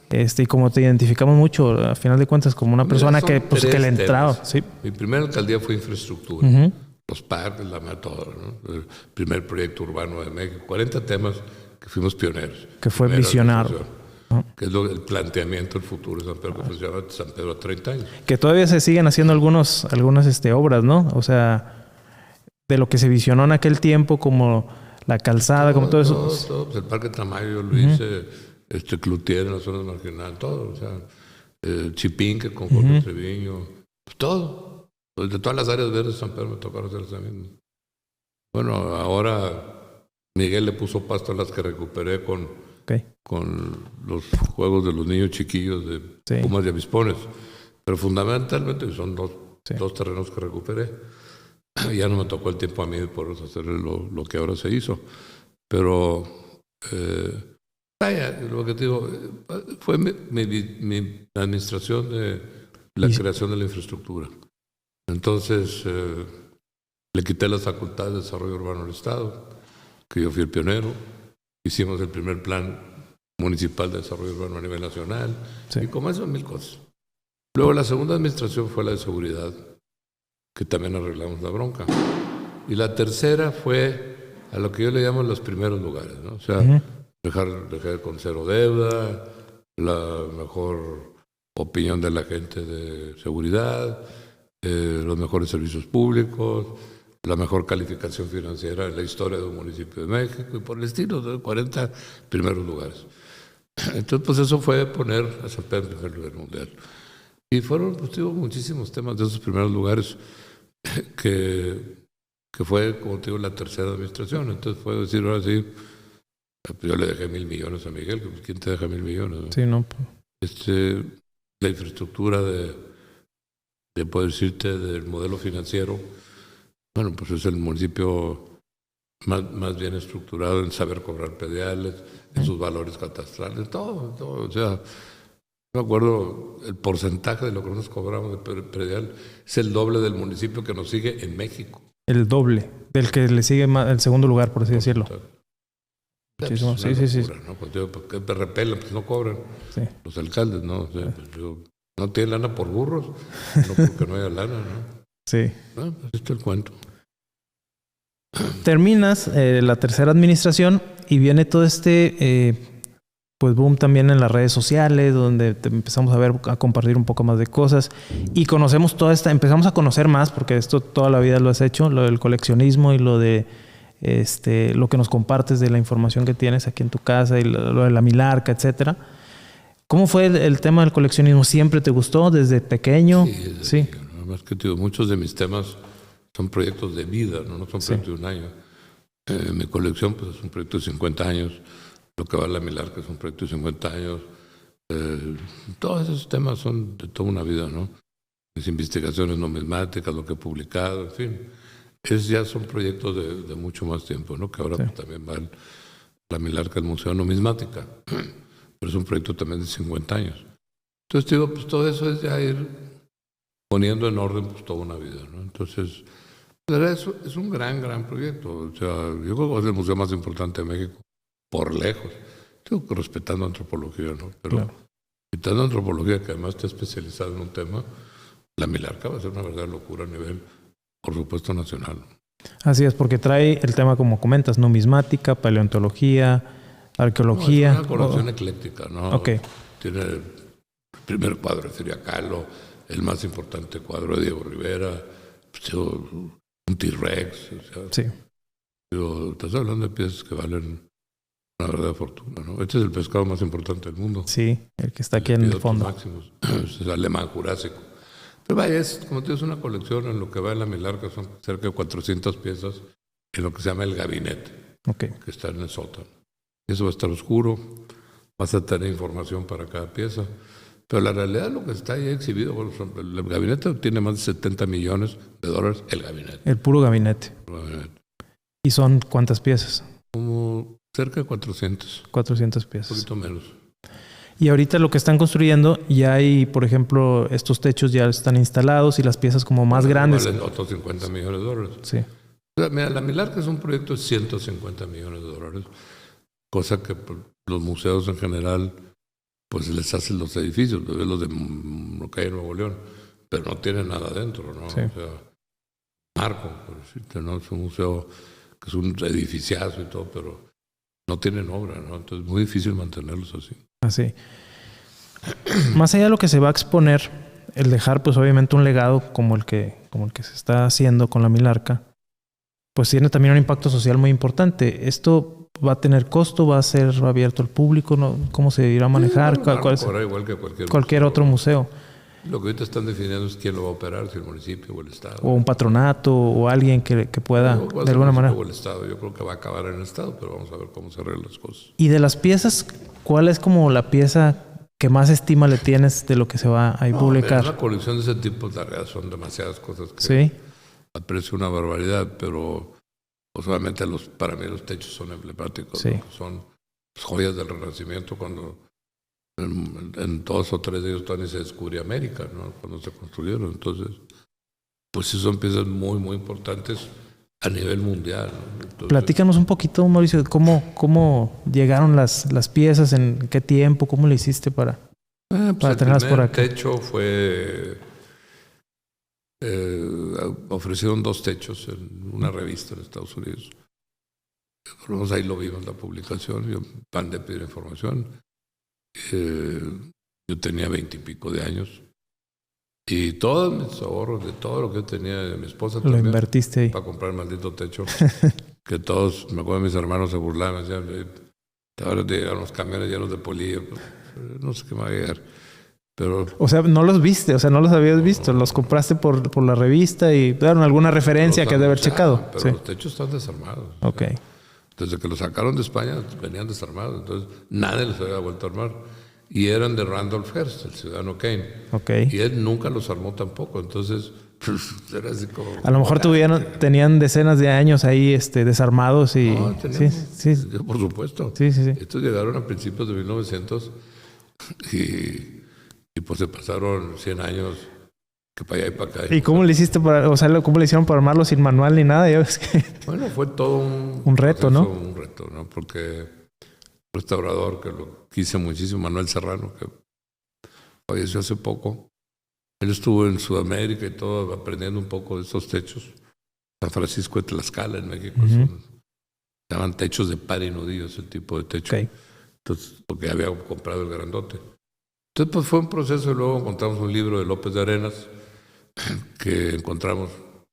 Y como te identificamos mucho, a final de cuentas, como una persona que le entraba. ¿Sí? Mi primera alcaldía fue infraestructura. Los parques, todo, ¿no? El primer proyecto urbano de México. 40 temas que fuimos pioneros. Que fue visionario. Que es el planteamiento del futuro de San Pedro, que se llama San Pedro a 30 años. Que todavía se siguen haciendo algunas obras, ¿no? O sea, de lo que se visionó en aquel tiempo, como la calzada, como todo eso. Todo. Pues el Parque Tamayo yo lo hice, Cloutier en las zonas marginales, todo. O sea, Chipinque con Jorge Treviño, pues todo. Pues de todas las áreas verdes de San Pedro me tocaron hacer también. Bueno, ahora Miguel le puso pasto a las que recuperé con los juegos de los niños chiquillos de Pumas y Avispones. Pero fundamentalmente son dos terrenos que recuperé. Ya no me tocó el tiempo a mí por hacer lo que ahora se hizo. Pero, vaya, lo que te digo, fue mi administración de la creación de la infraestructura. Entonces, le quité las facultades de desarrollo urbano al Estado, que yo fui el pionero. Hicimos el primer plan municipal de desarrollo urbano a nivel nacional. Y como eso, 1000 cosas. Luego, la segunda administración fue la de seguridad, que también arreglamos la bronca. Y la tercera fue a lo que yo le llamo los primeros lugares, ¿no? O sea, dejar con cero deuda, la mejor opinión de la gente de seguridad, los mejores servicios públicos, la mejor calificación financiera en la historia de un municipio de México y por el estilo de 40 primeros lugares. Entonces, pues eso fue poner a San Pedro en primer lugar mundial. Y fueron, pues, digo, muchísimos temas de esos primeros lugares que fue, como te digo, la tercera administración. Entonces, puedo decir ahora sí, yo le dejé 1,000 millones a Miguel. ¿Quién te deja 1,000 millones? ¿No? Sí, no. La infraestructura de poder decirte del modelo financiero, bueno, pues es el municipio más bien estructurado en saber cobrar prediales, en sus valores catastrales, todo. O sea, me acuerdo, el porcentaje de lo que nosotros cobramos de predial es el doble del municipio que nos sigue en México. El doble del que le sigue el segundo lugar, por así decirlo. Muchísimo. Pues sí. ¿No? Porque repelan, pues no cobran los alcaldes, ¿no? O sea, pues yo No tiene lana por burros, no porque no haya lana, ¿no? Sí. Pues este es el cuento. Terminas la tercera administración y viene todo pues boom también en las redes sociales, donde empezamos a compartir un poco más de cosas y conocemos empezamos a conocer más, porque esto toda la vida lo has hecho, lo del coleccionismo y lo de lo que nos compartes de la información que tienes aquí en tu casa y lo de la Milarca, etcétera. ¿Cómo fue el tema del coleccionismo? ¿Siempre te gustó desde pequeño? Sí. Nada más que muchos de mis temas son proyectos de vida, no son proyectos de un año. Mi colección pues, es un proyecto de 50 años. Lo que va a la Milarca es un proyecto de 50 años. Todos esos temas son de toda una vida, ¿no? Mis investigaciones numismáticas, lo que he publicado, en fin. Ya son proyectos de mucho más tiempo, ¿no? Que ahora pues, también va la Milarca, el Museo de Numismática. Pero es un proyecto también de 50 años. Entonces, digo, pues todo eso es ya ir poniendo en orden pues toda una vida, ¿no? Entonces, eso es un gran proyecto. O sea, yo creo que es el museo más importante de México, por lejos. Digo que respetando antropología, ¿no? Pero quitando antropología, que además está especializada en un tema, la Milarca va a ser una verdadera locura a nivel, por supuesto, nacional. Así es, porque trae el tema, como comentas, numismática, paleontología, arqueología. Es una colección ecléctica, ¿no? Okay. Tiene el primer cuadro de Frida Kahlo, el más importante cuadro de Diego Rivera, un T-Rex. O sea, sí. Estás hablando de piezas que valen una verdadera fortuna, ¿no? Este es el pescado más importante del mundo. Sí, el que está aquí en el fondo. Máximos. Es el alemán jurásico. Pero vaya, como tienes una colección, en lo que va en la Milarca son cerca de 400 piezas en lo que se llama el gabinete, que está en el sótano. Eso va a estar oscuro, vas a tener información para cada pieza. Pero la realidad, lo que está ahí exhibido, bueno, el gabinete tiene más de $70 millones, el gabinete. El puro gabinete. ¿Y son cuántas piezas? Como cerca de 400. 400 piezas. Un poquito menos. Y ahorita lo que están construyendo, ya hay, por ejemplo, estos techos ya están instalados y las piezas como más grandes. Valen otros $50 millones. Sí. O sea, mira, la Milarca es un proyecto de $150 millones, cosa que los museos en general pues les hacen los edificios, los de lo que hay en Nuevo León, pero no tienen nada adentro, ¿no? Sí. O sea, Marco, por decirte, ¿no? Es un museo que es un edificiazo y todo, pero no tienen obra, ¿no? Entonces es muy difícil mantenerlos así. Así. Más allá de lo que se va a exponer, el dejar pues obviamente un legado como el que se está haciendo con la Milarca, pues tiene también un impacto social muy importante. Esto va a tener costo, va a ser abierto al público, ¿no? ¿Cómo se irá a manejar? Igual que cualquier otro museo. Lo que ahorita están definiendo es quién lo va a operar, si el municipio o el Estado. O un patronato o alguien que pueda, de alguna manera. O el Estado. Yo creo que va a acabar en el Estado, pero vamos a ver cómo se arreglan las cosas. Y de las piezas, ¿cuál es como la pieza que más estima le tienes de lo que se va a publicar? Una colección de ese tipo, la realidad, son demasiadas cosas que sí. Aprecio una barbaridad, pero pues, obviamente para mí los techos son emblemáticos. Sí. ¿no? Son joyas del Renacimiento cuando en 2 o 3 de ellos todavía se descubrió América, ¿no? Cuando se construyeron. Entonces, pues sí son piezas muy, muy importantes a nivel mundial, ¿no? Entonces, platícanos un poquito, Mauricio, cómo llegaron las piezas, en qué tiempo, cómo le hiciste para tenerlas por acá. El techo fue... ofrecieron 2 techos en una revista en Estados Unidos. Ahí lo vimos la publicación, yo mandé pedir información. Yo tenía 20 y pico de años y todos mis ahorros, de todo lo que yo tenía, de mi esposa lo también, invertiste ahí para comprar el maldito techo. Que todos, me acuerdo, mis hermanos se burlaban, me decían, ahora te llegan los camiones llenos de polillo, no sé qué me va a llegar. Pero, o sea, no los viste, o sea, no los habías visto, los compraste por la revista y daron alguna referencia que has de haber checado. Pero sí. Los techos están desarmados. Ok. Desde que los sacaron de España venían desarmados, entonces nadie los había vuelto a armar. Y eran de Randolph Hearst, el ciudadano Kane. Okay. Y él nunca los armó tampoco, entonces era así como... A lo mejor tenían decenas de años ahí desarmados y... No, sí. Por supuesto. Sí. Estos llegaron a principios de 1900 y pues se pasaron 100 años que para allá y para acá. ¿Y cómo le hiciste cómo le hicieron para armarlo sin manual ni nada? Bueno, fue todo un reto, ¿no? Un reto, ¿no? Porque un restaurador que lo quise muchísimo, Manuel Serrano, que falleció hace poco. Él estuvo en Sudamérica y todo, aprendiendo un poco de estos techos. San Francisco de Tlaxcala, en México, se llaman techos de par y nudillo, ese tipo de techo. Okay. Entonces, porque había comprado el grandote. Entonces, pues fue un proceso y luego encontramos un libro de López de Arenas que encontramos,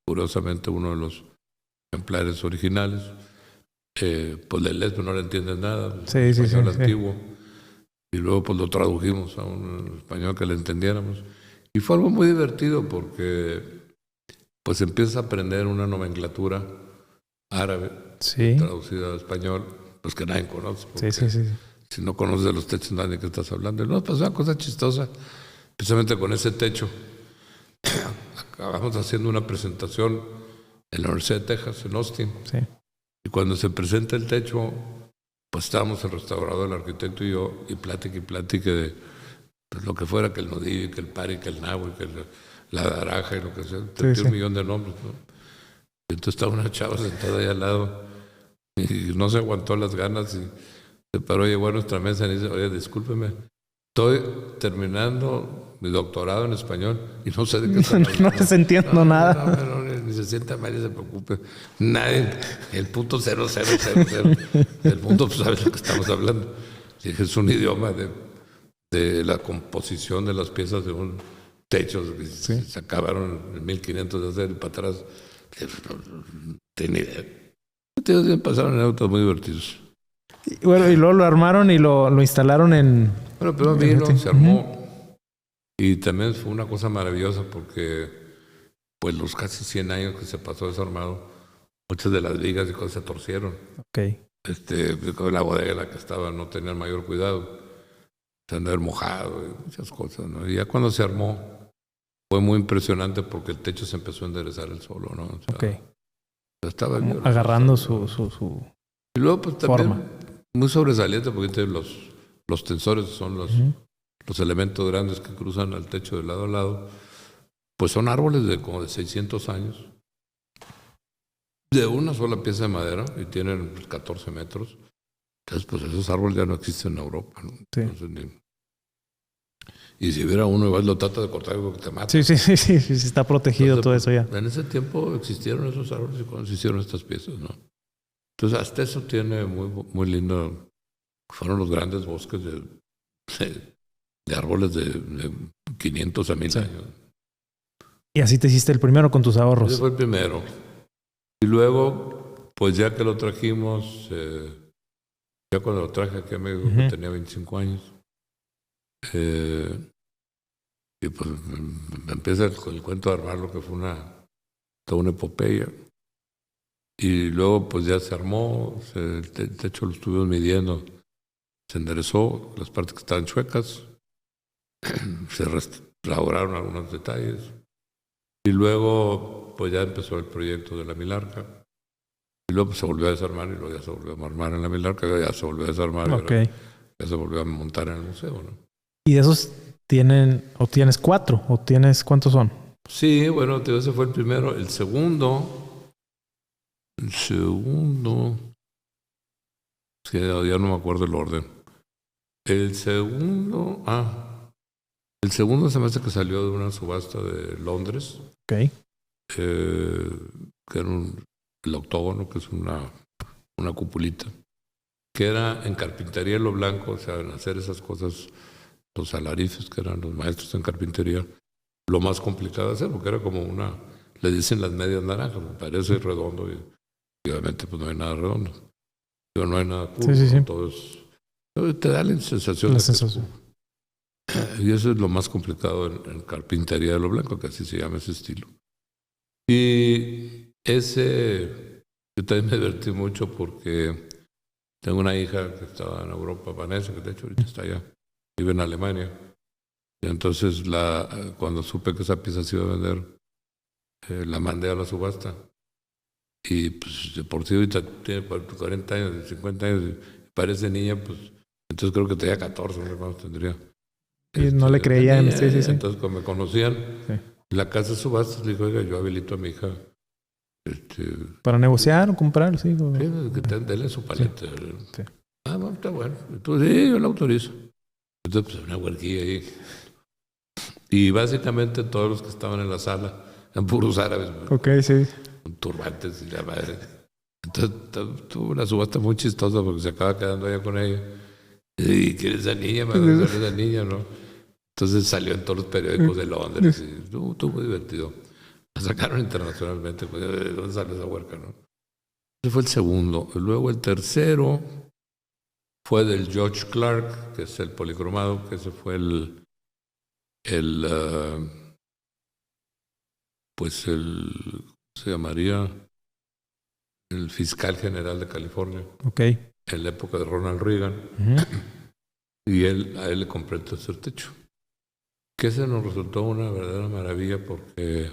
curiosamente, uno de los ejemplares originales. Pues le lees, pero no le entiendes nada. Español antiguo. Y luego pues lo tradujimos a un español que le entendiéramos. Y fue algo muy divertido porque pues empiezas a aprender una nomenclatura árabe traducida a español, pues que nadie conoce. Si no conoces de los techos, nadie que estás hablando. No, pues una cosa chistosa, precisamente con ese techo. Acabamos haciendo una presentación en la Universidad de Texas, en Austin. Sí. Y cuando se presenta el techo, pues estábamos el restaurador, el arquitecto y yo, y plática de pues, lo que fuera, que el nudillo, que el pari, que el nabo, que la daraja y lo que sea. Un millón de nombres, ¿no? Y entonces estaba una chava sentada ahí al lado y no se aguantó las ganas y se paró, llegó a nuestra mesa y dice, oye, discúlpeme, estoy terminando mi doctorado en español y no sé de qué están hablando. No les entiendo nada. No, ni se sienta mal y se preocupe. Nadie, el punto 0000 del mundo pues, sabe lo que estamos hablando. Es un idioma de la composición de las piezas de un techo que se acabaron en 1500 de hacer y para atrás. No tenía idea. Pasaron anécdotas muy divertidos. Y bueno, y luego lo armaron y lo instalaron en... Bueno, pero vino, se armó. Y también fue una cosa maravillosa porque pues los casi 100 años que se pasó desarmado, muchas de las vigas y cosas se torcieron. Okay. La bodega en la que estaba no tenía el mayor cuidado. Se han de haber mojado y muchas cosas, ¿no? Y ya cuando se armó fue muy impresionante porque el techo se empezó a enderezar el solo, ¿no? O sea, estaba bien, agarrando su y luego pues también forma. Muy sobresaliente porque los tensores son los elementos grandes que cruzan al techo de lado a lado. Pues son árboles de como de 600 años, de una sola pieza de madera y tienen 14 metros. Entonces, pues esos árboles ya no existen en Europa, ¿no? Sí. Entonces, y si hubiera uno, igual lo trata de cortar porque te mata. Sí, está protegido. Entonces, todo eso ya. En ese tiempo existieron esos árboles y cuando se hicieron estas piezas, ¿no? Entonces, hasta eso tiene muy lindo. Fueron los grandes bosques de árboles de 500 a 1000 años. Y así te hiciste el primero con tus ahorros. Ese fue el primero. Y luego, pues ya que lo trajimos, ya cuando lo traje aquí a México, que tenía 25 años, y pues me empieza el cuento de armar lo que fue toda una epopeya. Y luego, pues ya se armó, el techo lo estuvimos midiendo, se enderezó, las partes que estaban chuecas, se restauraron algunos detalles. Y luego, pues ya empezó el proyecto de la Milarca. Y luego pues, se volvió a desarmar y luego ya se volvió a armar en la Milarca, ya se volvió a desarmar y ahora ya se volvió a montar en el museo, ¿no? ¿Y de esos tienes 4? ¿O tienes cuántos son? Sí, bueno, ese fue el primero. El segundo, es que ya no me acuerdo el orden. El segundo se me hace que salió de una subasta de Londres. Okay. Que era el octógono, que es una cupulita, que era en carpintería en lo blanco, o sea, en hacer esas cosas, los alarifes, que eran los maestros en carpintería, lo más complicado de hacer, porque era como le dicen las medias naranjas, me parece redondo, y obviamente pues no hay nada redondo. Pero no hay nada curvo, sí. Todo te da la sensación de que es curvo. Y eso es lo más complicado en carpintería de lo blanco, que así se llama ese estilo. Y yo también me divertí mucho porque tengo una hija que estaba en Europa, Vanessa, que de hecho ahorita está allá, vive en Alemania. Y entonces cuando supe que esa pieza se iba a vender, la mandé a la subasta. Y pues de por sí ahorita tiene 40 años, 50 años, y parece niña, pues entonces creo que tenía 14, no sé cuántos tendría. Y no le creían. Sí. Entonces cuando me conocían, la casa de subastas le dijo, oiga, yo habilito a mi hija. ¿Para negociar o comprar? Sí, denle su paleta. Sí. Bueno, está bueno. Entonces, sí, yo la autorizo. Entonces, pues una huerquilla ahí. Y básicamente todos los que estaban en la sala eran puros árabes, Ok, sí. con turbantes y la madre. Entonces tuvo una subasta muy chistosa porque se acaba quedando allá con ella. ¿Y quién es esa niña? ¿Quién es esa niña, no? Entonces salió en todos los periódicos de Londres y estuvo muy divertido. La sacaron internacionalmente. Pues, ¿de dónde sale esa huerca, no? Ese fue el segundo. Luego el tercero fue del George Clark, que es el policromado, que ese fue se llamaría el fiscal general de California. Ok. En la época de Ronald Reagan. Y a él le compré el tercer techo. Que ese nos resultó una verdadera maravilla porque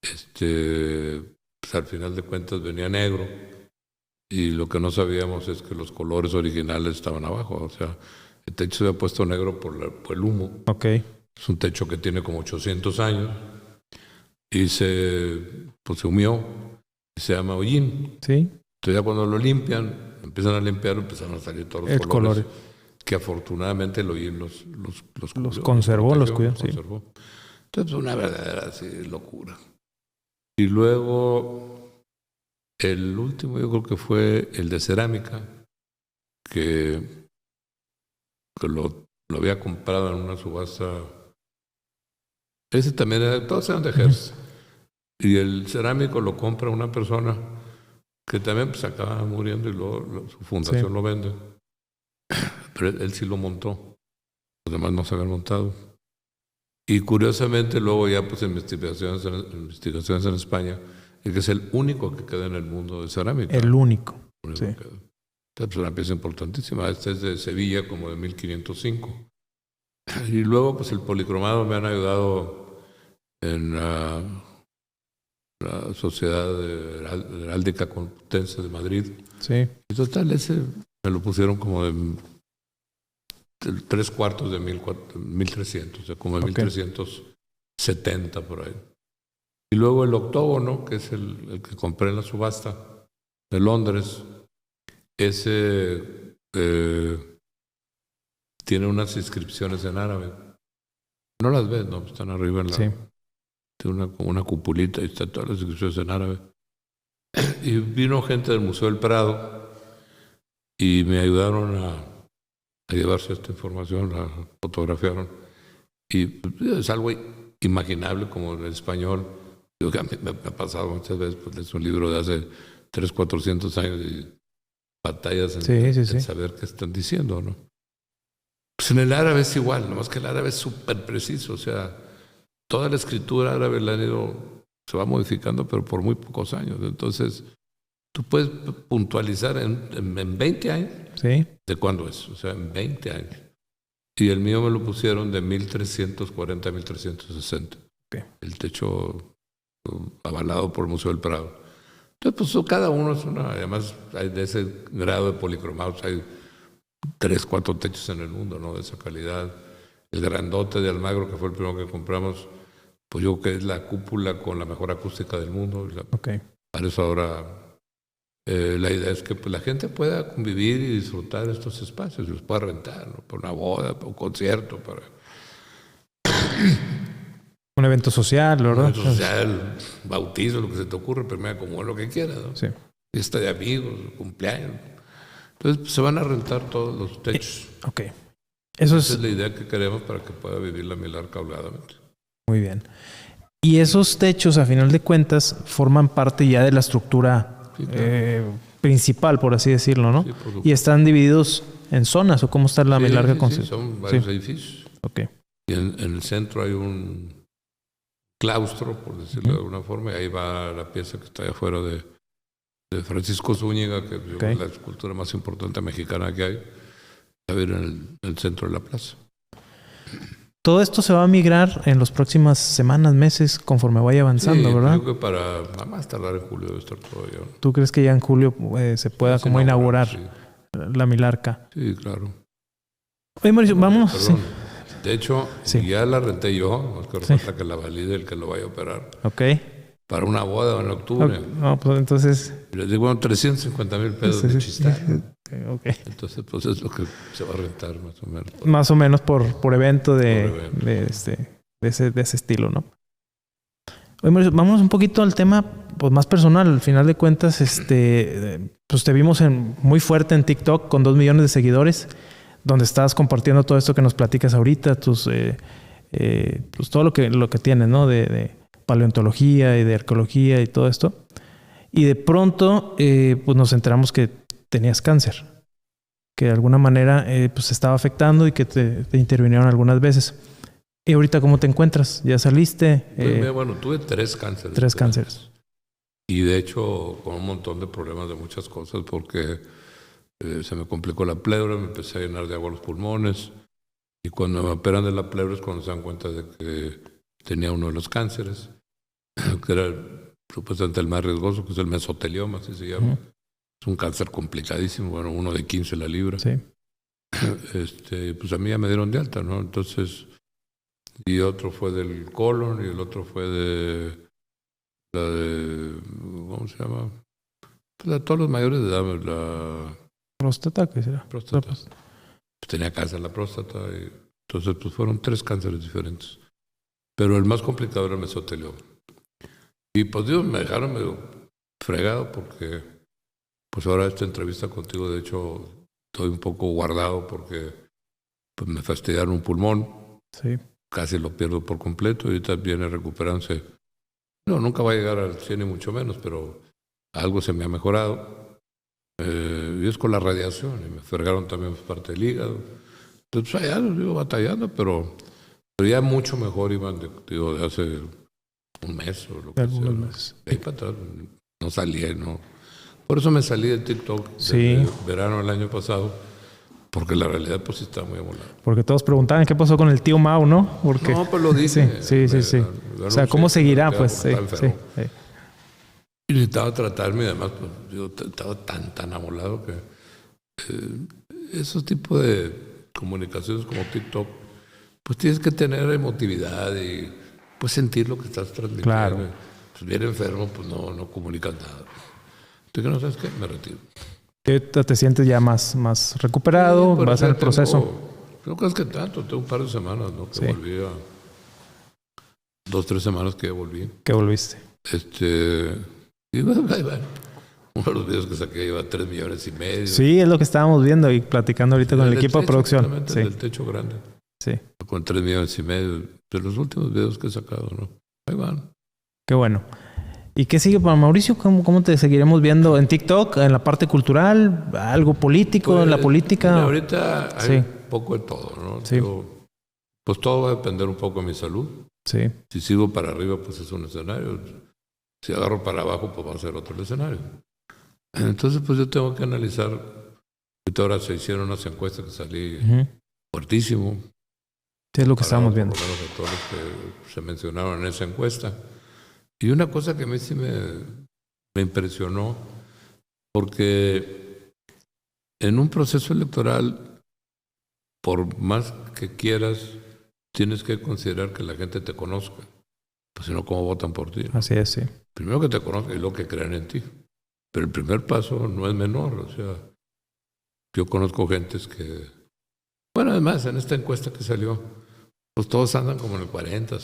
pues al final de cuentas venía negro y lo que no sabíamos es que los colores originales estaban abajo. O sea, el techo se había puesto negro por el humo. Ok. Es un techo que tiene como 800 años y se humió y se llama hollín. Sí. Entonces ya cuando lo limpian, empiezan a limpiarlo, empezaron a salir todos los colores. Que afortunadamente el hollín los conservó, los cuidó. Sí. Entonces, una verdadera así, locura. Y luego, el último yo creo que fue el de cerámica, que lo había comprado en una subasta. Ese también era, todos eran de Hearst. Y el cerámico lo compra una persona que también pues acaba muriendo y luego su fundación lo vende. Pero él sí lo montó. Los demás no se habían montado. Y curiosamente luego ya pues investigaciones en España, es que es el único que queda en el mundo de cerámica. El único. Sí. Entonces, es una pieza importantísima. Este es de Sevilla, como de 1505. Y luego pues el policromado me han ayudado en la Sociedad Heráldica Complutense de Madrid. Sí. Y total, ese me lo pusieron como de 3/4 de 1300, o sea, como de 1370 por ahí. Y luego el octógono, que es el que compré en la subasta de Londres, ese tiene unas inscripciones en árabe. No las ves, ¿no? Están arriba en la... Sí. Tiene una cupulita y están todas las inscripciones en árabe. Y vino gente del Museo del Prado y me ayudaron a llevarse esta información, la fotografiaron. Y es algo imaginable como en el español. Digo, que a mí me ha pasado muchas veces, pues es un libro de hace 300-400 años y batallas en saber qué están diciendo, ¿no? Pues en el árabe es igual, nomás que el árabe es súper preciso, o sea, toda la escritura árabe se va modificando, pero por muy pocos años. Entonces, tú puedes puntualizar en 20 años. Sí. ¿De cuándo es? O sea, en 20 años. Y el mío me lo pusieron de 1340 a 1360. Okay. El techo avalado por el Museo del Prado. Entonces, pues cada uno es además hay de ese grado de policromados, hay 3-4 techos en el mundo, ¿no? De esa calidad. El grandote de Almagro, que fue el primero que compramos, pues yo creo que es la cúpula con la mejor acústica del mundo. Okay. Para eso ahora la idea es que pues, la gente pueda convivir y disfrutar de estos espacios, los pueda rentar, ¿no? Para una boda, para un concierto, para un evento social, ¿verdad? Un evento social, bautizo, lo que se te ocurre, primera comunión, lo que quieras, ¿no? Sí. Fiesta de amigos, cumpleaños. Entonces pues, se van a rentar todos los techos. Ok. Esa es la idea que queremos para que pueda vivir la Milarca holgadamente. Muy bien. Y esos techos, a final de cuentas, forman parte ya de la estructura principal, por así decirlo, ¿no? Sí, y están divididos en zonas, ¿o cómo está la Milarca? Sí, son varios edificios. Okay. Y en el centro hay un claustro, por decirlo de alguna forma, y ahí va la pieza que está allá afuera de Francisco Zúñiga, que es la escultura más importante mexicana que hay, a ver en el centro de la plaza. Todo esto se va a migrar en las próximas semanas, meses, conforme vaya avanzando, ¿verdad? Yo creo que para más tardar en julio debe estar todo ya. ¿Tú crees que ya en julio se pueda como inaugurar la Milarca? Sí, claro. Oye, Mauricio, vamos. Sí. De hecho, ya la renté yo, es que resulta que la valide el que lo vaya a operar. Ok. Para una boda en octubre. No, pues entonces... Les digo, 350,000 pesos de chistal. Ok. Entonces, pues es lo que se va a rentar más o menos. Más o menos por evento de ese estilo, ¿no? Oye, Mauricio, vamos un poquito al tema pues, más personal. Al final de cuentas, pues te vimos muy fuerte en TikTok con 2 millones de seguidores, donde estabas compartiendo todo esto que nos platicas ahorita, pues todo lo que tienes, ¿no? De paleontología y de arqueología y todo esto. Y de pronto, pues nos enteramos que tenías cáncer, que de alguna manera pues estaba afectando y que te intervinieron algunas veces. ¿Y ahorita cómo te encuentras? ¿Ya saliste? Bueno, tuve 3 cánceres. 3 cánceres. Y de hecho, con un montón de problemas de muchas cosas, porque se me complicó la pleura, me empecé a llenar de agua los pulmones. Y cuando me operan de la pleura es cuando se dan cuenta de que tenía uno de los cánceres, que era supuestamente el más riesgoso, que es el mesotelioma, así se llama. Es un cáncer complicadísimo, bueno, uno de 15 la libra. Sí. Pues a mí ya me dieron de alta, ¿no? Entonces, y otro fue del colon y el otro fue de la de, ¿cómo se llama? Pues a todos los mayores de edad, la ¿Próstata? ¿Qué será? próstata. Pues tenía cáncer en la próstata y entonces pues fueron 3 cánceres diferentes. Pero el más complicado era el mesotelioma. Y pues Dios, me dejaron medio fregado porque pues ahora esta entrevista contigo, de hecho, estoy un poco guardado porque pues me fastidiaron un pulmón. Sí. Casi lo pierdo por completo y ahorita viene recuperándose. No, nunca va a llegar al 100 ni mucho menos, pero algo se me ha mejorado. Y es con la radiación. Y me fregaron también parte del hígado. Entonces, allá lo sigo batallando, pero ya mucho mejor, Iván, de hace un mes o lo que sea. Meses. Ahí para atrás no salí, ¿no? Por eso me salí de TikTok Sí. verano del año pasado, porque la realidad pues sí está muy amolada. Porque todos preguntaban qué pasó con el tío Mau, ¿no? Porque, No, pues lo dije. Sí. O sea, ¿cómo seguirá? Pues sí. Y necesitaba tratarme y además pues, yo estaba tan amolado que esos tipos de comunicaciones como TikTok, pues tienes que tener emotividad y pues sentir lo que estás transmitiendo. Claro. Pues bien enfermo, pues no comunicas nada. Entonces, ¿no sabes qué? Me retiro. ¿Te sientes ya más recuperado? Sí, ¿Vas en el proceso? No crees que tanto, tengo un par de semanas, ¿no? Que volví a 2, 3 semanas que ya volví. ¿Qué volviste? Y bueno, ahí van. Uno de los videos que saqué iba a 3,5 millones. Sí, es lo que estábamos viendo y platicando ahorita con el equipo de producción. Sí. Del techo grande. Sí. Con 3,5 millones de los últimos videos que he sacado, ¿no? Ahí van. Qué bueno. ¿Y qué sigue para Mauricio? ¿Cómo te seguiremos viendo en TikTok? ¿En la parte cultural? ¿Algo político? Pues, ¿En la política? Ahorita hay poco de todo, ¿no? Sí. Pues todo va a depender un poco de mi salud. Sí. Si sigo para arriba, pues es un escenario. Si agarro para abajo, pues va a ser otro escenario. Entonces, pues yo tengo que analizar. Ahora se hicieron unas encuestas que salí fuertísimo. Sí, es lo que estábamos viendo. Por lo menos a todos los que se mencionaron en esa encuesta. Y una cosa que a mí sí me impresionó, porque en un proceso electoral, por más que quieras, tienes que considerar que la gente te conozca. Pues si no, ¿cómo votan por ti? Así es, sí. Primero que te conozcan y luego que crean en ti. Pero el primer paso no es menor. O sea, yo conozco gentes que... Bueno, además, en esta encuesta que salió, pues todos andan como en el 40,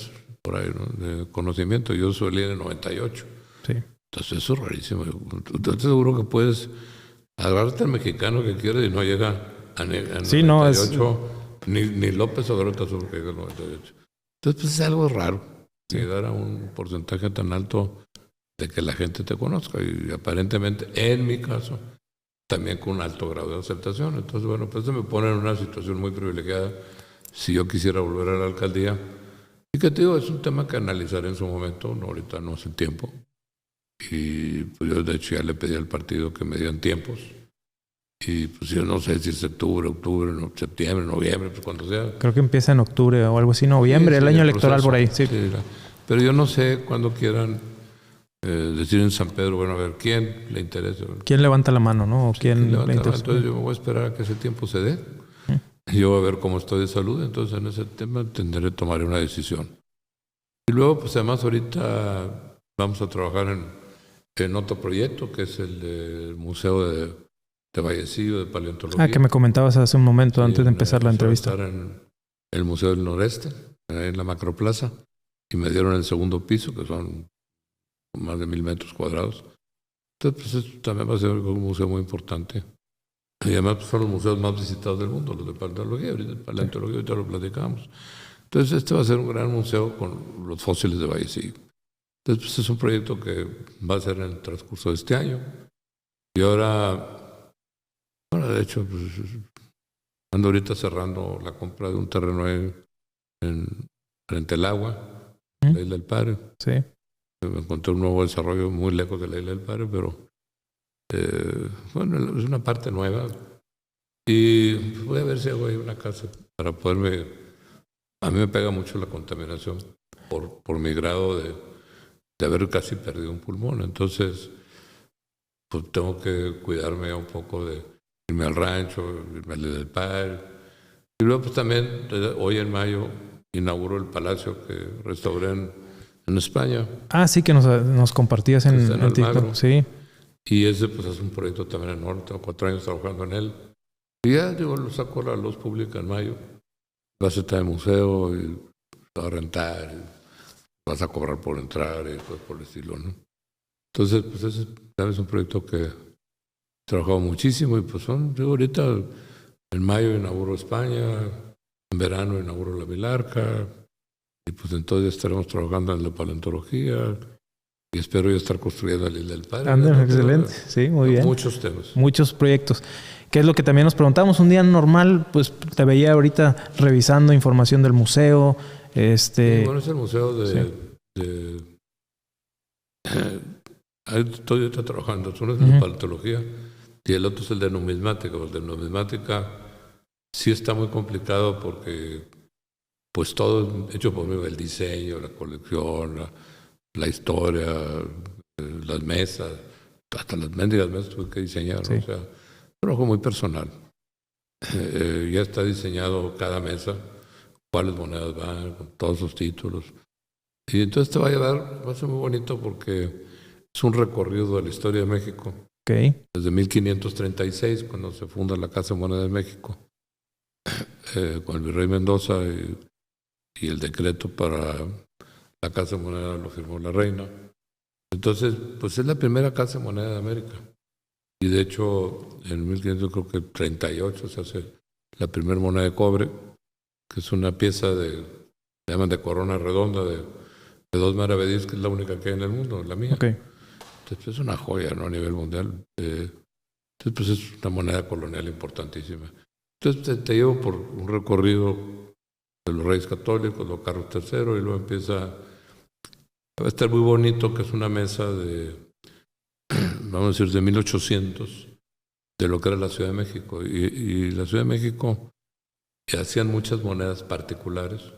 por ahí, ¿no? De conocimiento. Yo salí en el 98. Sí. Entonces eso es rarísimo. Yo te seguro que puedes agarrarte al mexicano que quieres y no llega a 98. No, es... Ni López Obrador te aseguro que llega al 98. Entonces, pues es algo raro llegar a un porcentaje tan alto de que la gente te conozca. Y aparentemente, en mi caso, también con un alto grado de aceptación. Entonces, bueno, pues eso me pone en una situación muy privilegiada si yo quisiera volver a la alcaldía. Y que te digo, es un tema que analizaré en su momento, no, ahorita no es el tiempo. Y pues yo de hecho ya le pedí al partido que me dieran tiempos. Y pues yo no sé si es octubre, septiembre, noviembre, pues cuando sea. Creo que empieza en octubre o algo así, noviembre, el año electoral por ahí. Sí. Pero yo no sé cuándo quieran decir en San Pedro, bueno, a ver, ¿quién le interesa? ¿Quién levanta la mano, no? ¿O quién le interesa? Entonces yo me voy a esperar a que ese tiempo se dé. Yo voy a ver cómo estoy de salud, entonces en ese tema tomaré una decisión. Y luego, pues además ahorita vamos a trabajar en otro proyecto, que es el del Museo de Vallecillo, de paleontología. Que me comentabas hace un momento, antes de empezar la entrevista. Estar en el Museo del Noreste, en la Macroplaza, y me dieron el segundo piso, que son más de 1,000 metros cuadrados. Entonces, pues, esto también va a ser un museo muy importante. Y además pues, son los museos más visitados del mundo, los de paleontología, ahorita lo platicamos. Entonces, este va a ser un gran museo con los fósiles de Vallecillo. Entonces, pues, es un proyecto que va a ser en el transcurso de este año. Y ahora, bueno, de hecho, pues, ando ahorita cerrando la compra de un terreno frente al agua, la Isla del Padre. Sí. Me encontré un nuevo desarrollo muy lejos de la Isla del Padre, pero bueno, es una parte nueva. Y voy a ver si hago ahí una casa para poderme... A mí me pega mucho la contaminación por mi grado de haber casi perdido un pulmón. Entonces, pues tengo que cuidarme un poco de irme al rancho, irme a la Isla del Padre. Y luego pues también, hoy en mayo, inauguro el palacio que restauré en España. Sí, que nos compartías en TikTok. Sí. Y ese pues es un proyecto también enorme, tengo 4 años trabajando en él. Y ya, lo saco a la luz pública en mayo. Vas a estar en el museo y vas a rentar, y vas a cobrar por entrar y cosas por el estilo, ¿no? Entonces, pues ese también es un proyecto que he trabajado muchísimo y pues yo ahorita en mayo inauguro España, en verano inauguro la Milarca, y pues entonces ya estaremos trabajando en la paleontología y espero ya estar construyendo la Isla del Padre. Excelente, sí, muy bien. Muchos temas. Muchos proyectos. ¿Qué es lo que también nos preguntamos? Un día normal, pues te veía ahorita revisando información del museo. Sí, bueno, es el museo ahí estoy ahorita trabajando. Uno es el de paleontología y el otro es el de numismática. El de numismática sí está muy complicado porque pues todo es hecho por mí, el diseño, la colección, la historia, las mesas, hasta las mendigas mesas tuve que diseñar, ¿no? O sea, trabajo muy personal. Ya está diseñado cada mesa, cuáles monedas van, con todos sus títulos. Y entonces va a ser muy bonito porque es un recorrido de la historia de México. Desde 1536, cuando se funda la Casa de Moneda de México, con el virrey Mendoza y el decreto para la Casa de Moneda lo firmó la reina. Entonces, pues es la primera Casa de Moneda de América. Y de hecho, en 1538 se hace la primera moneda de cobre, que es una pieza le llaman de corona redonda de 2 maravedíes, que es la única que hay en el mundo, la mía. Entonces es una joya, ¿no? A nivel mundial. Entonces, pues es una moneda colonial importantísima. Entonces te llevo por un recorrido de los Reyes Católicos, los Carlos III, y luego va a estar muy bonito, que es una mesa vamos a decir, de 1800, de lo que era la Ciudad de México. Y la Ciudad de México hacían muchas monedas particulares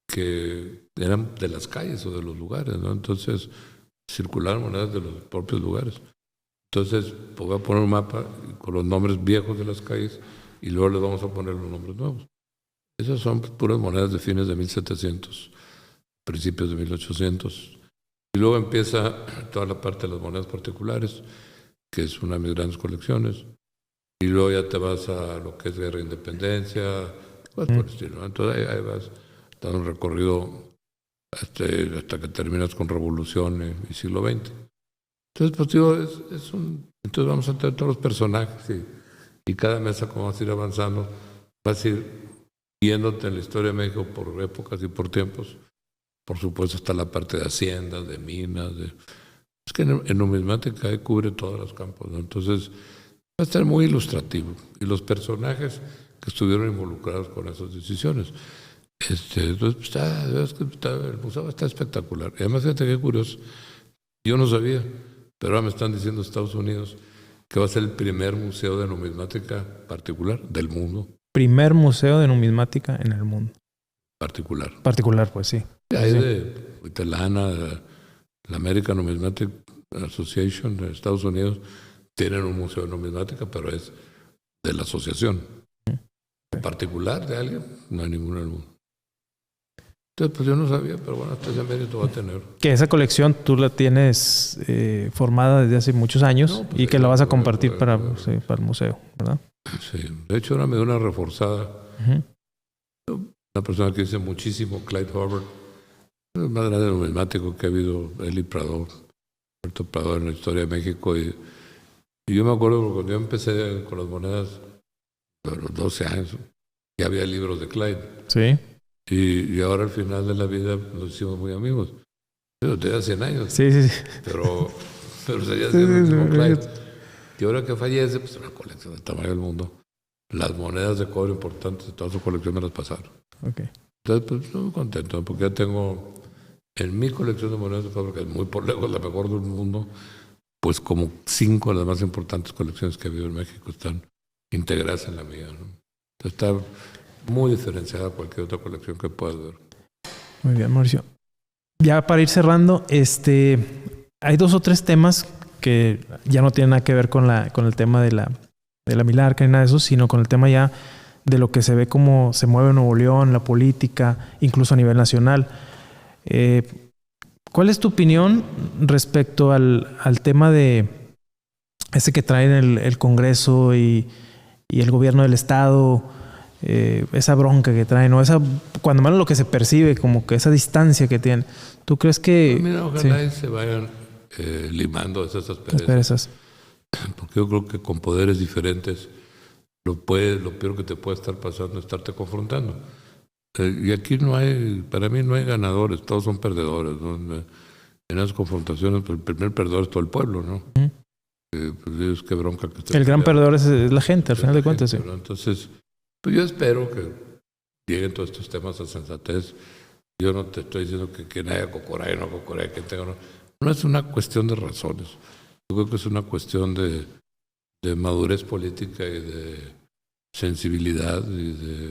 que eran de las calles o de los lugares, ¿no? Entonces, circulaban monedas de los propios lugares. Entonces, pues voy a poner un mapa con los nombres viejos de las calles y luego les vamos a poner los nombres nuevos. Esas son puras monedas de fines de 1700, principios de 1800. Y luego empieza toda la parte de las monedas particulares, que es una de mis grandes colecciones. Y luego ya te vas a lo que es guerra de independencia, cosas por el estilo, ¿no? Entonces ahí vas dando un recorrido hasta que terminas con Revolución y siglo XX. Entonces, pues digo, entonces vamos a tener todos los personajes y cada mesa, como vas a ir avanzando, vas a ir guiándote en la historia de México por épocas y por tiempos. Por supuesto está la parte de haciendas, de minas. Es que en numismática cubre todos los campos, ¿no? Entonces va a estar muy ilustrativo. Y los personajes que estuvieron involucrados con esas decisiones. Entonces el museo está espectacular. Y además, fíjate qué curioso. Yo no sabía, pero ahora me están diciendo Estados Unidos que va a ser el primer museo de numismática particular del mundo. Primer museo de numismática en el mundo. Particular, pues sí. Hay de Itelana, la American Numismatic Association de Estados Unidos, tienen un museo de numismática, pero es de la asociación. Particular de alguien, no hay ninguno en el mundo. Entonces, pues yo no sabía, pero bueno, hasta ese mérito va a tener. Que esa colección tú la tienes formada desde hace muchos años, No, pues y que la vas a compartir para claro. el museo, ¿verdad? Sí, de hecho ahora me dio una reforzada. Uh-huh. Una persona que dice muchísimo, Clyde Hubbard, el más grande numismático que ha habido, él y Prado, Roberto Prado en la historia de México. Y yo me acuerdo que cuando yo empecé con las monedas, a los 12 años, ya había libros de Clyde. Sí. Y ahora al final de la vida nos hicimos muy amigos. Yo tenía 100 años. Sí. Pero seguía siendo el mismo Clyde. Y ahora que fallece, pues una colección del tamaño del mundo. Las monedas de cobre importantes de toda su colección me las pasaron. Okay. Entonces, pues estoy muy contento, porque ya tengo en mi colección de monedas de cobre, que es muy por lejos la mejor del mundo, pues como 5 de las más importantes colecciones que ha habido en México están integradas en la mía, ¿no? Entonces está muy diferenciada a cualquier otra colección que puedas ver. Muy bien, Mauricio. Ya para ir cerrando, hay 2 o 3 temas que ya no tienen nada que ver con el tema de la Milarca ni nada de eso, sino con el tema ya de lo que se ve cómo se mueve Nuevo León, la política, incluso a nivel nacional. ¿Cuál es tu opinión respecto al tema de que traen el Congreso y el gobierno del Estado? Esa bronca que traen, o esa, cuando menos lo que se percibe, como que esa distancia que tienen. ¿Tú crees que...? Pues mira, ojalá se vayan limando esas asperezas. Porque yo creo que con poderes diferentes lo peor que te puede estar pasando es estarte confrontando. Y aquí para mí no hay ganadores, todos son perdedores, ¿no? En esas confrontaciones, pues el primer perdedor es todo el pueblo, ¿no? Pues Dios, qué bronca que esté. El gran perdedor es la gente, al final de cuentas, sí. ¿No? Entonces, pues yo espero que lleguen todos estos temas a sensatez. Yo no te estoy diciendo que haya cocoraya, no cocoraya, que tenga... No es una cuestión de razones. Yo creo que es una cuestión de madurez política y de sensibilidad y de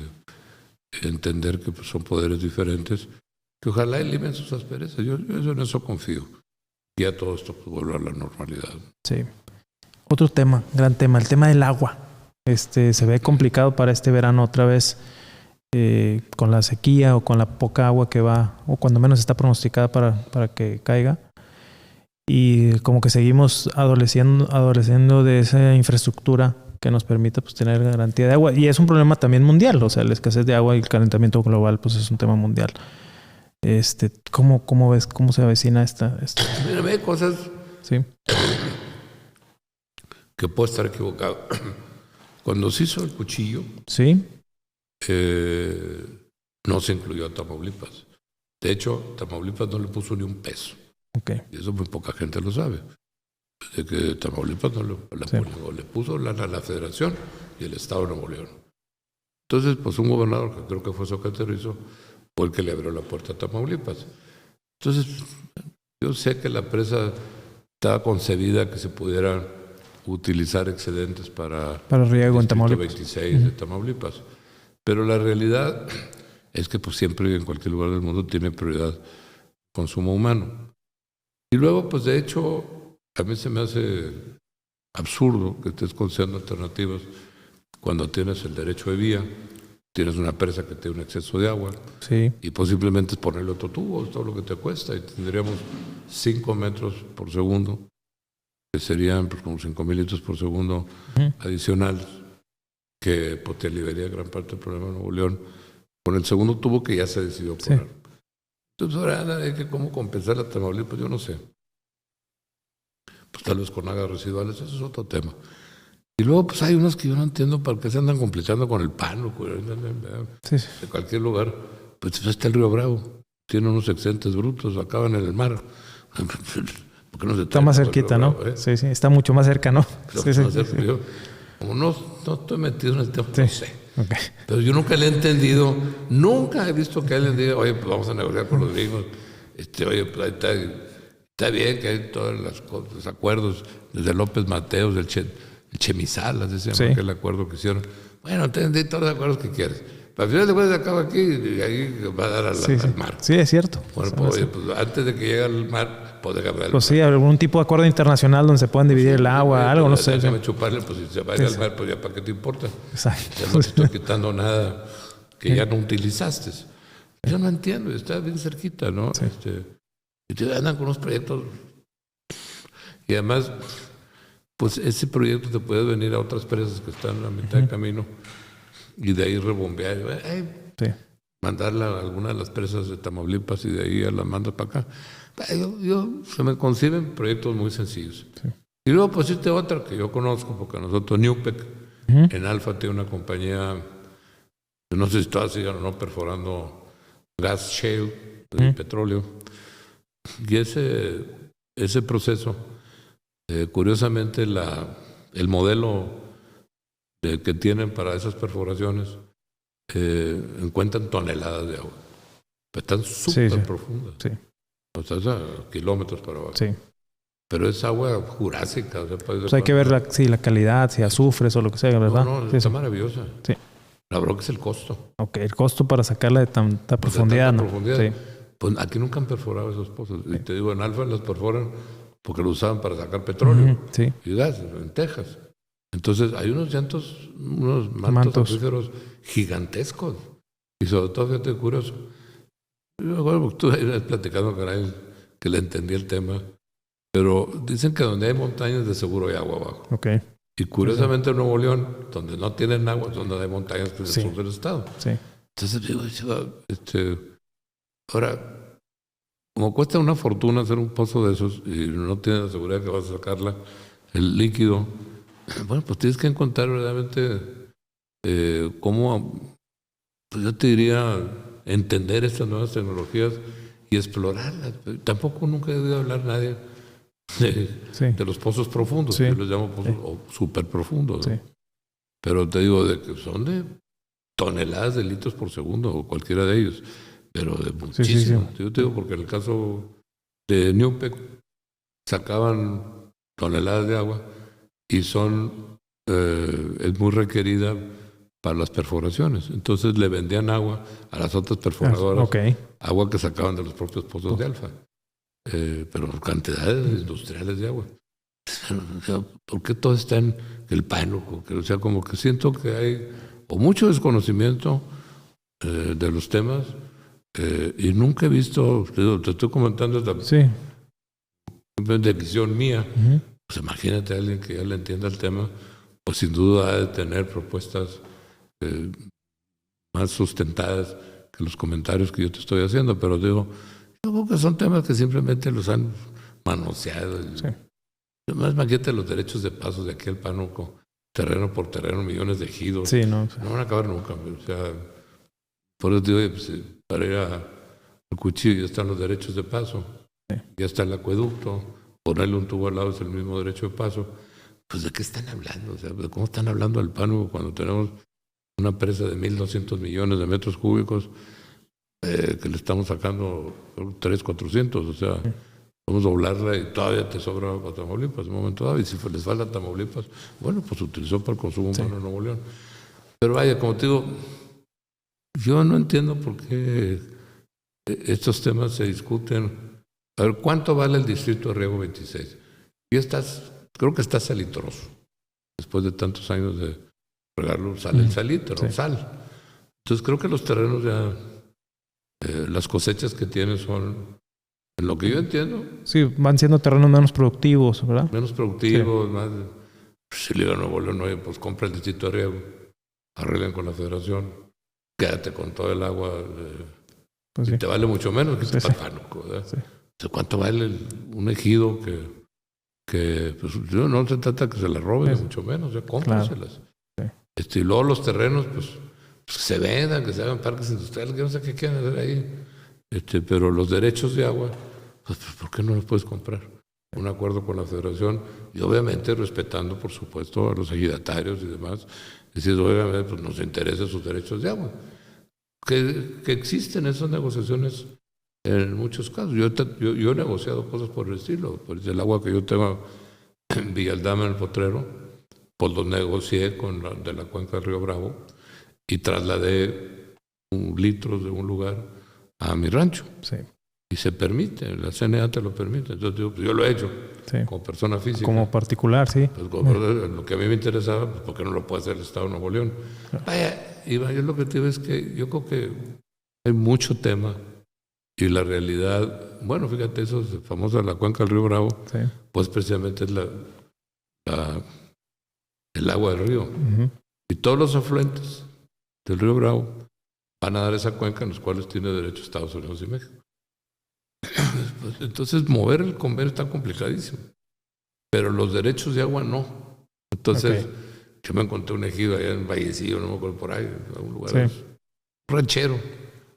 entender que pues, son poderes diferentes, que ojalá elimen sus asperezas. Yo en eso confío. Y a todo esto pues, vuelva a la normalidad. Sí. Otro tema, gran tema, el tema del agua. Se ve complicado para este verano otra vez, con la sequía o con la poca agua que va, o cuando menos está pronosticada para que caiga. Y como que seguimos adoleciendo de esa infraestructura que nos permita pues, tener garantía de agua. Y es un problema también mundial, o sea, la escasez de agua y el calentamiento global pues es un tema mundial. ¿Cómo ves, cómo se avecina esta? Mira, hay cosas sí. que puedo estar equivocado. Cuando se hizo el cuchillo, sí, no se incluyó a Tamaulipas. De hecho, Tamaulipas no le puso ni un peso. Okay. Y eso muy poca gente lo sabe. De que Tamaulipas no le puso la Federación y el Estado de Nuevo León. Entonces, pues un gobernador, que creo que fue Socaterrizo, fue el que le abrió la puerta a Tamaulipas. Entonces, yo sé que la presa estaba concebida que se pudieran utilizar excedentes para riego en Tamaulipas. 26 de Tamaulipas. Pero la realidad es que pues, siempre en cualquier lugar del mundo tiene prioridad el consumo humano. Y luego, pues de hecho, a mí se me hace absurdo que estés concediendo alternativas cuando tienes el derecho de vía, tienes una presa que tiene un exceso de agua, sí. Y posiblemente es ponerle otro tubo, es todo lo que te cuesta, y tendríamos 5 metros por segundo, que serían pues, como 5,000 litros por segundo adicionales, que pues, te liberaría gran parte del problema de Nuevo León, con el segundo tubo que ya se decidió poner. Sí. Entonces ahora hay que cómo compensar a Tamaulipas, yo no sé. Pues tal vez con aguas residuales, eso es otro tema. Y luego pues hay unos que yo no entiendo para qué se andan complicando con el pan, sí. De cualquier lugar. Pues está el Río Bravo, tiene unos excedentes brutos, acaban en el mar. ¿Por qué no se está más cerquita, ¿no? Bravo, Sí, está mucho más cerca, ¿no? Sí. Yo, como no estoy metido en el tema, no sé. Okay. Pero yo nunca le he entendido, nunca he visto que alguien diga, oye, pues vamos a negociar con los gringos. Oye, pues ahí está bien que hay todos los acuerdos, desde López Mateos, el Chemisalas, ese sí. Aquel acuerdo que hicieron. Bueno, entendí todos los acuerdos que quieres. Pero al final de cuentas acaba aquí y ahí va a dar al mar. Sí, es cierto. Bueno, pues, oye, pues antes de que llegue al mar, puede cambiar el mar. Sí, algún tipo de acuerdo internacional donde se puedan dividir el agua, algo, no sé. Déjame chuparle, pues si se va a ir al mar, pues ya para qué te importa. Exacto. Ya no te estoy quitando nada que ya no utilizaste. Yo no entiendo, está bien cerquita, ¿no? Sí. Y te andan con unos proyectos. Y además, pues ese proyecto te puede venir a otras presas que están a mitad de camino y de ahí rebombear. Sí. Mandarla a alguna de las presas de Tamaulipas y de ahí a las mandas para acá. Se me conciben proyectos muy sencillos. Sí. Y luego pues existe otra que yo conozco, porque nosotros Newpec, en Alfa tiene una compañía, no sé si todas sigan o no, perforando gas shale, petróleo. Y ese proceso, curiosamente el modelo que tienen para esas perforaciones, encuentran toneladas de agua. Pero están súper profundas. Sí. O sea, a kilómetros para abajo. Sí. Pero es agua jurásica. O sea, pues hay que ver la calidad, si azufres o lo que sea, ¿verdad? No, sí, está maravillosa. Sí. La verdad que es el costo. Ok, el costo para sacarla de tanta profundidad, ¿no? Sí. Pues aquí nunca han perforado esos pozos. Sí. Y te digo, en Alfa las perforan porque lo usaban para sacar petróleo y gas en Texas. Entonces hay unos mantos acuíferos gigantescos. Y sobre todo, fíjate, curioso. Yo me acuerdo porque tú ibas platicando con él que le entendí el tema. Pero dicen que donde hay montañas de seguro hay agua abajo. Okay. Y curiosamente en Nuevo León, donde no tienen agua, es donde hay montañas que es el sur del estado. Sí. Entonces digo, ahora, como cuesta una fortuna hacer un pozo de esos y no tienes la seguridad que vas a sacarla, el líquido, bueno, pues tienes que encontrar verdaderamente cómo, pues yo te diría, entender estas nuevas tecnologías y explorarlas. Tampoco nunca he oído hablar nadie de los pozos profundos, yo los llamo pozos súper profundos, ¿no? Pero te digo de que son de toneladas de litros por segundo o cualquiera de ellos, pero de muchísimo. Yo te digo porque en el caso de Newpec sacaban toneladas de agua y es muy requerida para las perforaciones. Entonces le vendían agua a las otras perforadoras, agua que sacaban de los propios pozos de Alfa. Pero cantidades industriales de agua. O sea, ¿por qué todo está en el pánico? O sea, como que siento que hay o mucho desconocimiento de los temas y nunca he visto, te estoy comentando esta de visión mía, pues imagínate a alguien que ya le entienda el tema, pues sin duda ha de tener propuestas más sustentadas que los comentarios que yo te estoy haciendo, pero digo, yo creo que son temas que simplemente los han manoseado. Además, imagínate los derechos de paso de aquí al Pánuco, terreno por terreno, millones de ejidos. No van a acabar nunca. O sea, por eso digo, pues, para ir al cuchillo ya están los derechos de paso, ya está el acueducto, ponerle un tubo al lado es el mismo derecho de paso. Pues, ¿de qué están hablando? O sea, ¿de cómo están hablando del Pánuco cuando tenemos una presa de 1.200 millones de metros cúbicos? Que le estamos sacando 300, 400, o sea, vamos a doblarla y todavía te sobra para Tamaulipas en un momento dado, y si les falta Tamaulipas, bueno, pues se utilizó para el consumo humano en Nuevo León. Pero vaya, como te digo, yo no entiendo por qué estos temas se discuten. A ver, ¿cuánto vale el distrito de riego 26? Y creo que está salitroso. Después de tantos años de regarlo, sale el salitro, sal. Entonces creo que los terrenos ya... las cosechas que tienen son, en lo que yo entiendo... Sí, van siendo terrenos menos productivos, ¿verdad? Menos productivos, más... Si le digo a Nuevo León, oye, pues compra el distrito de riego, arreglen con la federación, quédate con todo el agua, y te vale mucho menos que este Pánuco, ¿verdad? O sea, ¿cuánto vale un ejido que pues, no se trata que se la roben, mucho menos, cómpraselas. Y luego los terrenos, pues que se vendan, que se hagan parques industriales, que no sé qué quieren hacer ahí. Pero los derechos de agua, pues ¿por qué no los puedes comprar? Un acuerdo con la federación y obviamente respetando, por supuesto, a los ejidatarios y demás. Decir, obviamente, pues nos interesan sus derechos de agua. Que existen esas negociaciones en muchos casos. Yo he negociado cosas por el estilo. Por el agua que yo tengo en Villaldama, en el Potrero, pues lo negocié con de la cuenca del Río Bravo y trasladé litros de un lugar a mi rancho. Y se permite, la CNA te lo permite. Entonces yo lo he hecho como persona física. Como particular, pues, lo que a mí me interesaba, pues, ¿por qué no lo puede hacer el Estado de Nuevo León? Vaya, Iván, yo lo que te digo es que yo creo que hay mucho tema y la realidad, bueno, fíjate, eso es famosa, la cuenca del río Bravo, Sí. pues precisamente es el agua del río. Y todos los afluentes del río Bravo van a dar esa cuenca en los cuales tiene derecho Estados Unidos y México. Entonces, mover el convenio está complicadísimo. Pero los derechos de agua no. Entonces, yo me encontré un ejido allá en Vallecillo, no me acuerdo por ahí, en un lugar, un ranchero,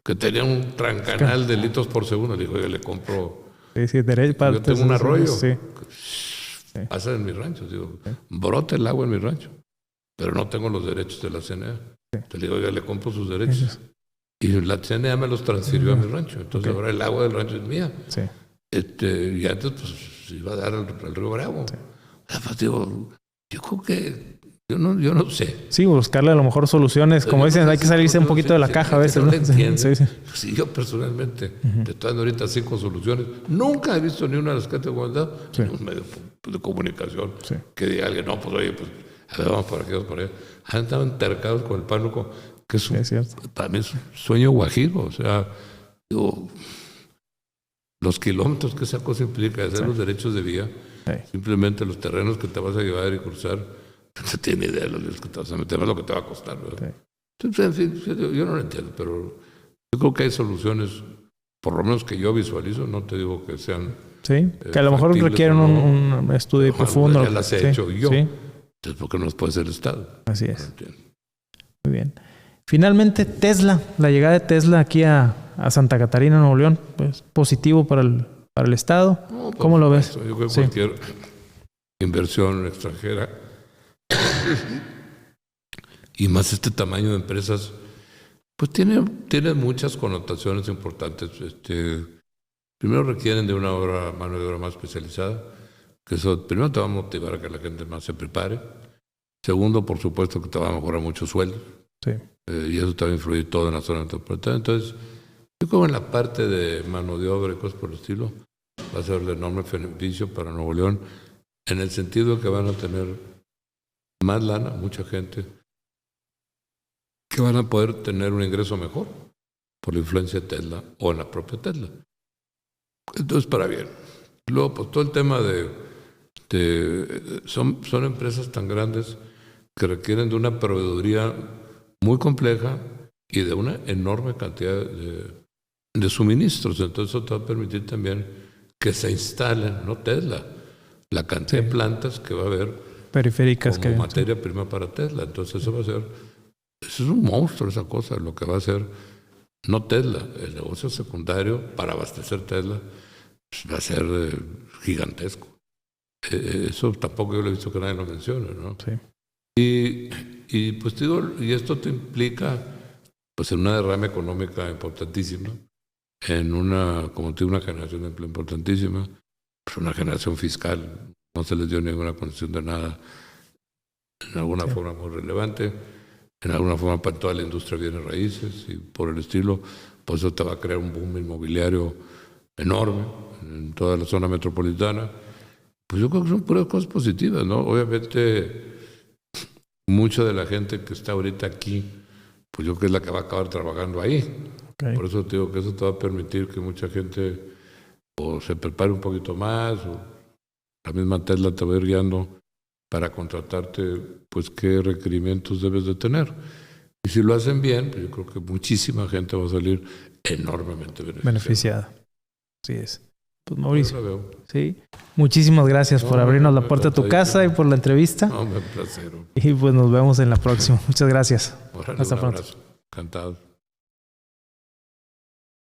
que tenía un trancanal de litros por segundo. Le digo, oye, le compro. Yo tengo un arroyo. Sí. Pasa en mi rancho. Digo, brota el agua en mi rancho. Pero no tengo los derechos de la CNA. Entonces le digo, oye, le compro sus derechos. Y la CNA me los transfirió a mi rancho. Entonces ahora el agua del rancho es mía. Sí. Y antes pues iba a dar al río Bravo. Sí. Pues, digo, yo creo que yo no sé. Sí, buscarle a lo mejor soluciones. Como dicen, hay que salirse un poquito de la caja a veces. No sí, yo personalmente te estoy dando ahorita 5 soluciones. Nunca he visto ni una de las que te he guardado en un medio de comunicación que diga alguien, no, pues oye, pues a ver, vamos por aquí, vamos por allá. Han estado entercados con el pánuco, que es para mí es un sueño guajiro. O sea, digo, los kilómetros que esa cosa implica, hacer los derechos de vía, simplemente los terrenos que te vas a llevar y cruzar, no se tiene idea de los líos que te vas a meter, es lo que te va a costar, ¿verdad? Entonces, en fin, yo no lo entiendo, pero yo creo que hay soluciones, por lo menos que yo visualizo, no te digo que sean... Sí, que a lo mejor requieren un estudio profundo. Ya las he hecho yo. Entonces, ¿por qué no los puede hacer el Estado? Así es. Muy bien. Finalmente, Tesla, la llegada de Tesla aquí a Santa Catarina, Nuevo León, pues positivo para el Estado. No, pues, ¿cómo lo ves? Yo creo que cualquier inversión extranjera y más este tamaño de empresas, pues tiene muchas connotaciones importantes. Primero requieren de una mano de obra más especializada, que eso primero te va a motivar a que la gente más se prepare. Segundo, por supuesto, que te va a mejorar mucho sueldo. Y eso te va a influir todo en la zona metropolitana. Entonces, yo creo que en la parte de mano de obra y cosas por el estilo, va a ser de enorme beneficio para Nuevo León, en el sentido de que van a tener más lana, mucha gente, que van a poder tener un ingreso mejor por la influencia de Tesla o en la propia Tesla. Entonces, para bien. Luego, pues todo el tema son empresas tan grandes que requieren de una proveeduría muy compleja y de una enorme cantidad de suministros. Entonces eso te va a permitir también que se instalen, no Tesla, la cantidad de plantas que va a haber periféricas como materia prima para Tesla. Entonces eso es un monstruo esa cosa, lo que va a hacer, no Tesla, el negocio secundario para abastecer Tesla pues, va a ser gigantesco. Eso tampoco yo lo he visto que nadie lo mencione, ¿no? Sí. Y pues digo, y esto te implica pues en una derrama económica importantísima, en una generación de empleo importantísima, pues una generación fiscal, no se les dio ninguna concesión de nada, en alguna forma muy relevante, en alguna forma para toda la industria de bienes raíces y por el estilo, pues eso te va a crear un boom inmobiliario enorme en toda la zona metropolitana. Pues yo creo que son puras cosas positivas, ¿no? Obviamente, mucha de la gente que está ahorita aquí, pues yo creo que es la que va a acabar trabajando ahí. Por eso te digo que eso te va a permitir que mucha gente o se prepare un poquito más, o la misma Tesla te va a ir guiando para contratarte, pues qué requerimientos debes de tener. Y si lo hacen bien, pues yo creo que muchísima gente va a salir enormemente beneficiada. Así es. Pues Mauricio, sí, muchísimas gracias por abrirnos la puerta de tu casa y por la entrevista. No, me placer. Y pues nos vemos en la próxima. Muchas gracias. Hasta pronto. Encantado.